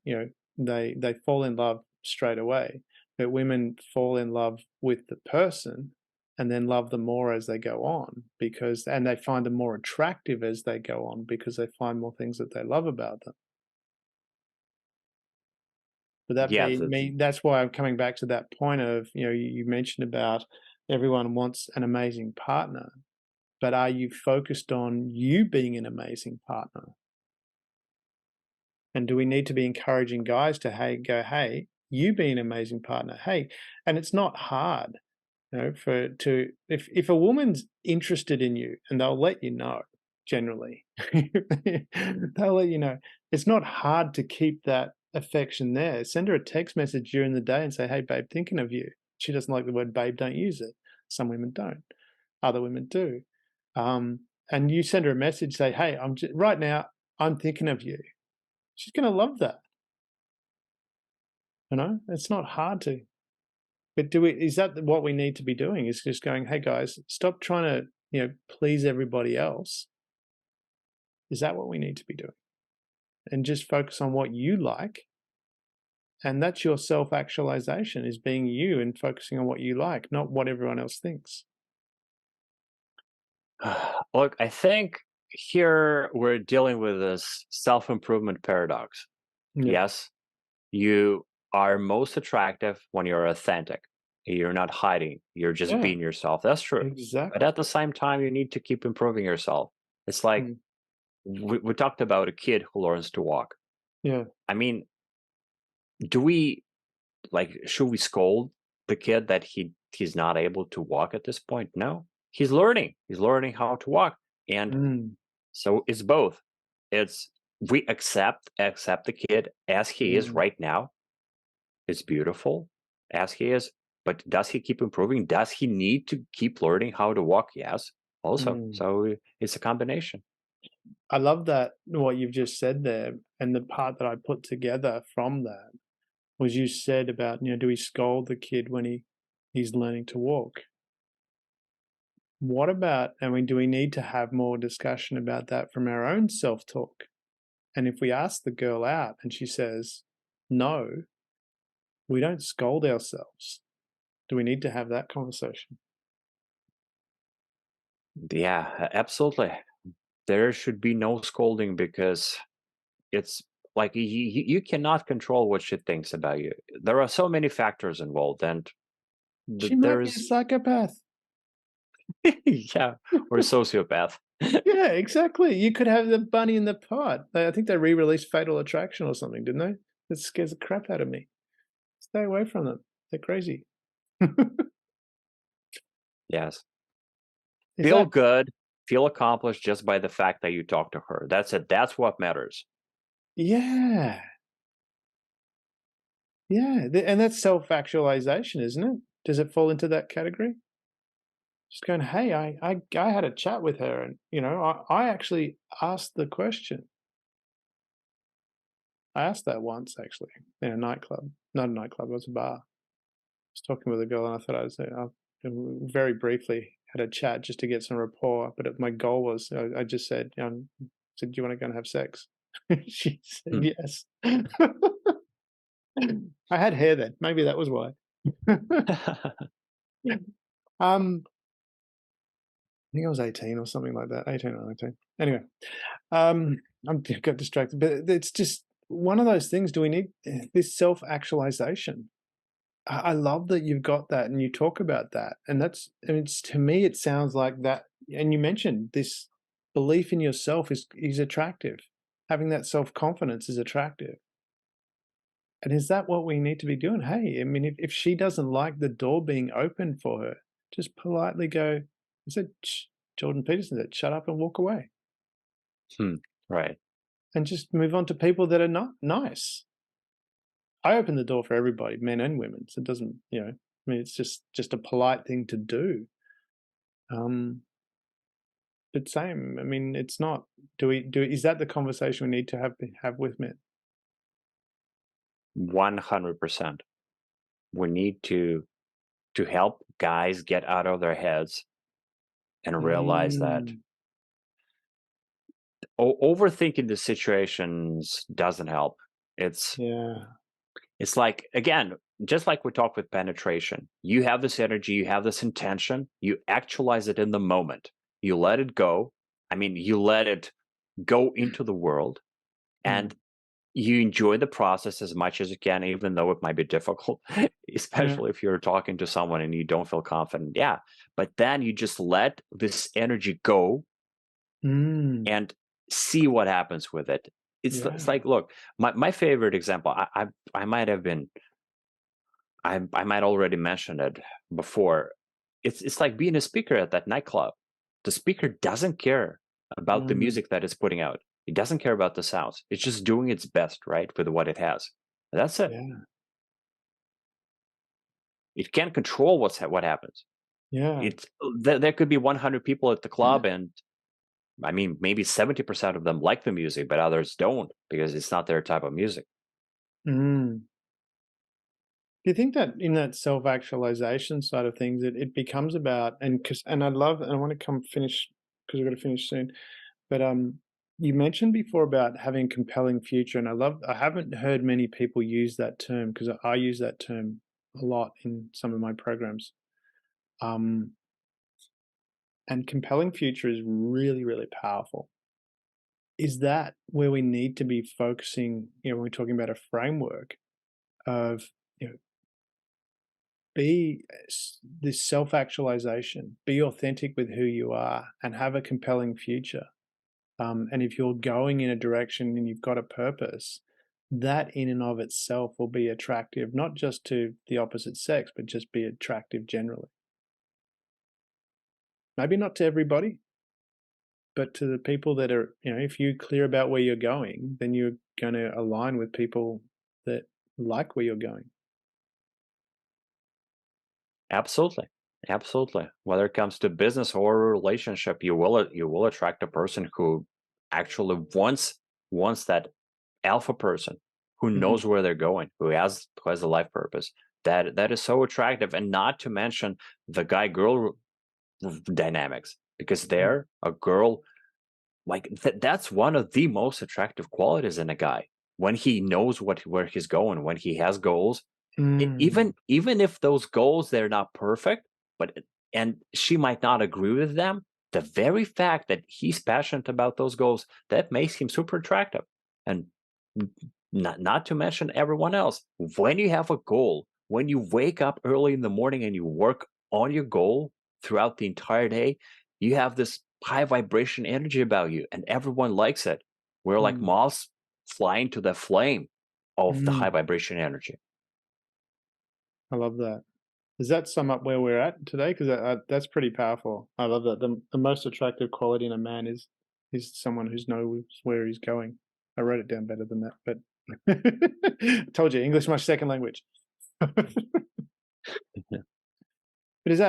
they fall in love straight away, but women fall in love with the person and then love them more as they go on and they find them more attractive as they go on because they find more things that they love about them. But that Yeah, being me, that's why I'm coming back to that point of, you mentioned about everyone wants an amazing partner, but are you focused on you being an amazing partner? And do we need to be encouraging guys to hey, you be an amazing partner. Hey, and it's not hard, if a woman's interested in you and they'll let you know, generally. They'll let you know. It's not hard to keep that affection there. Send her a text message during the day and say, "Hey babe, thinking of you." She doesn't like the word babe, don't use it. Some women don't. Other women do. And you send her a message, say, "Hey, right now, I'm thinking of you." She's going to love that. It's not hard to. But is that what we need to be doing? Is just going, hey guys, stop trying to, please everybody else. Is that what we need to be doing? And just focus on what you like. And that's your self-actualization, is being you and focusing on what you like, not what everyone else thinks. look, I think here we're dealing with this self-improvement paradox. Yeah. Yes, you are most attractive when you're authentic. You're not hiding. You're just Yeah, being yourself. That's true. But exactly. at the same time, you need to keep improving yourself. It's like Mm, we talked about a kid who learns to walk. yeah. I mean, do we should we scold the kid that he he's not able to walk at this point. No, he's learning. He's learning how to walk. And so it's both. It's we accept the kid as he is right now. It's beautiful as he is, but does he keep improving? Does he need to keep learning how to walk? Yes, also. So it's a combination. I love that, what you've just said there, and the part that I put together from that was you said about, do we scold the kid when he's learning to walk? What about, do we need to have more discussion about that from our own self-talk? And if we ask the girl out and she says no, we don't scold ourselves. Do we need to have that conversation? Yeah, absolutely. There should be no scolding, because it's like you cannot control what she thinks about you. There are so many factors involved, and She might be a there's psychopath. yeah, or a sociopath. Yeah, exactly. You could have the bunny in the pot. I think they re-released Fatal Attraction or something, didn't they? That scares the crap out of me. Stay away from them. They're crazy. Yes. Is Feel that good, feel accomplished just by the fact that you talk to her. That's it. That's what matters. Yeah. Yeah, and that's self-actualization, isn't it? Does it fall into that category? Just going, "Hey, I had a chat with her, and, I actually asked the question." I asked that once, actually, in a nightclub. Not a nightclub, it was a bar. I was talking with a girl, and I thought I very briefly had a chat just to get some rapport, but my goal was, I just said, "Do you wanna go and have sex?" She said, Hmm. "Yes." I had hair then, maybe that was why. Um, I think I was 18 or something like that, 18 or 19. Anyway, I got distracted, but it's just one of those things. Do we need this self-actualization? I love that you've got that and you talk about that. And it's, to me, it sounds like that. And you mentioned this belief in yourself is attractive. Having that self-confidence is attractive. And is that what we need to be doing? Hey, if she doesn't like the door being open for her, just politely go, I said, Jordan Peterson said, shut up and walk away. Right. And just move on to people that are not nice. I open the door for everybody, men and women. So it doesn't, it's just a polite thing to do. But same, it's not, is that the conversation we need to have with men? 100%. We need to help guys get out of their heads and realize that Mm, overthinking the situations doesn't help. It's yeah. it's like, again, just like we talked with penetration. You have this energy, you have this intention, you actualize it in the moment. You let it go. You let it go into the world, Mm, and you enjoy the process as much as you can, even though it might be difficult, yeah. especially if you're talking to someone and you don't feel confident. Yeah. But then you just let this energy go Mm, and see what happens with it. It's yeah. like, look, my favorite example, I might have been, I might already mention it before. It's like being a speaker at that nightclub. The speaker doesn't care about the Mm, music that it's putting out. It doesn't care about the sounds. It's just doing its best, right, with what it has. That's it. yeah. It can't control what happens. Yeah. It's there could be 100 people at the club, and maybe 70% of them like the music, but others don't, because it's not their type of music. Mm. Do you think that in that self-actualization side of things, it becomes about, and I want to come finish because we've got to finish soon. But you mentioned before about having a compelling future, and I haven't heard many people use that term, because I use that term a lot in some of my programs. Um, and compelling future is really, really powerful. Is that where we need to be focusing, when we're talking about a framework of, you know, this self-actualization, be authentic with who you are and have a compelling future. And if you're going in a direction and you've got a purpose, that in and of itself will be attractive, not just to the opposite sex, but just be attractive generally. Maybe not to everybody, but to the people that are, if you're clear about where you're going, then you're going to align with people that like where you're going. Absolutely. Absolutely. Whether it comes to business or a relationship, you will attract a person who actually wants that alpha person who knows where they're going, who has a life purpose. That is so attractive, and not to mention the guy-girl dynamics, because there a girl, like that's one of the most attractive qualities in a guy, when he knows where he's going, when he has goals. Even if those goals, they're not perfect, and she might not agree with them, the very fact that he's passionate about those goals, that makes him super attractive. And not to mention everyone else. When you have a goal, when you wake up early in the morning and you work on your goal throughout the entire day, you have this high vibration energy about you, and everyone likes it. We're like moths flying to the flame of the high vibration energy. I love that. Does that sum up where we're at today? Because that's pretty powerful. I love that. The most attractive quality in a man is someone who knows where he's going. I wrote it down better than that, but I told you, English my second language. But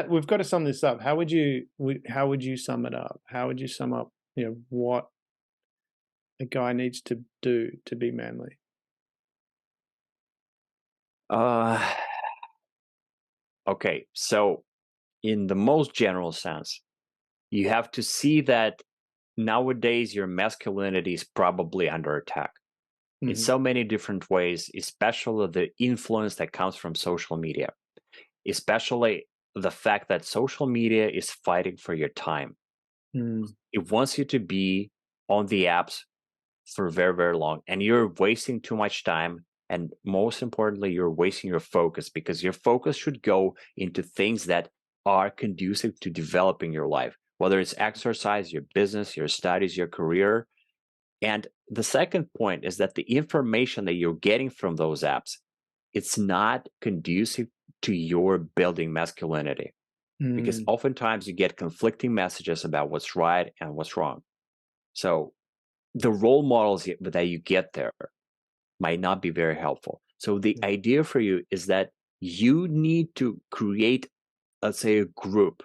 we've got to sum this up. How would you sum it up? How would you sum up, what a guy needs to do to be manly? Okay, so in the most general sense, you have to see that nowadays your masculinity is probably under attack in so many different ways, especially the influence that comes from social media, especially the fact that social media is fighting for your time. It wants you to be on the apps for very, very long, and you're wasting too much time. And most importantly, you're wasting your focus, because your focus should go into things that are conducive to developing your life, whether it's exercise, your business, your studies, your career. And the second point is that the information that you're getting from those apps, it's not conducive to your building masculinity, because oftentimes you get conflicting messages about what's right and what's wrong. So the role models that you get there might not be very helpful. So the idea for you is that you need to create, let's say, a group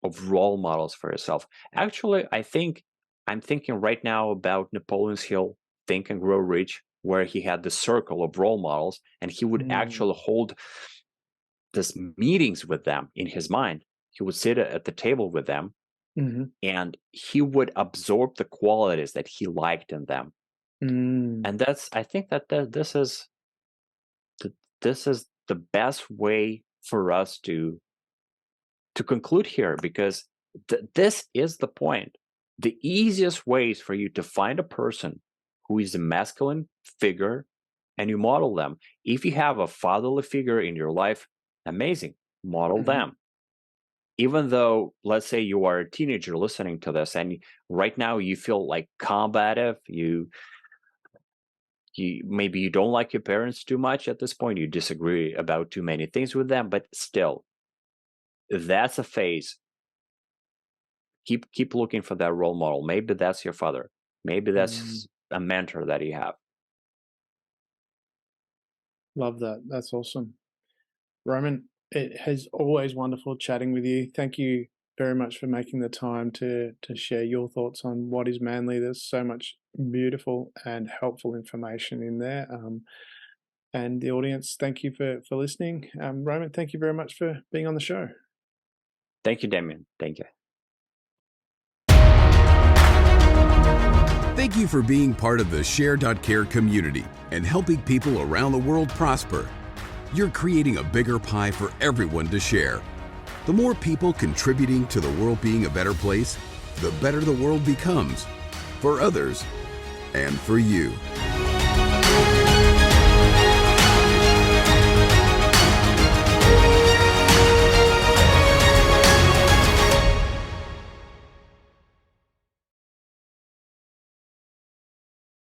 of role models for yourself. Actually, I'm thinking right now about Napoleon Hill, Think and Grow Rich, where he had the circle of role models, and he would actually hold these meetings with them in his mind. He would sit at the table with them, and he would absorb the qualities that he liked in them. And I think that this is the best way for us to conclude here, because this is the point. The easiest ways for you to find a person who is a masculine figure, and you model them. If you have a fatherly figure in your life, amazing, model them. Even though, let's say you are a teenager listening to this, and right now you feel like combative, maybe you don't like your parents too much at this point, you disagree about too many things with them, but still, that's a phase. Keep looking for that role model. Maybe that's your father. Maybe that's a mentor that you have. Love that. That's awesome. Roman, it has always wonderful chatting with you. Thank you very much for making the time to share your thoughts on what is manly. There's so much beautiful and helpful information in there. And the audience, thank you for listening. Roman, thank you very much for being on the show. Thank you, Damien. Thank you. Thank you for being part of the Share.care community and helping people around the world prosper. You're creating a bigger pie for everyone to share. The more people contributing to the world being a better place, the better the world becomes, for others and for you.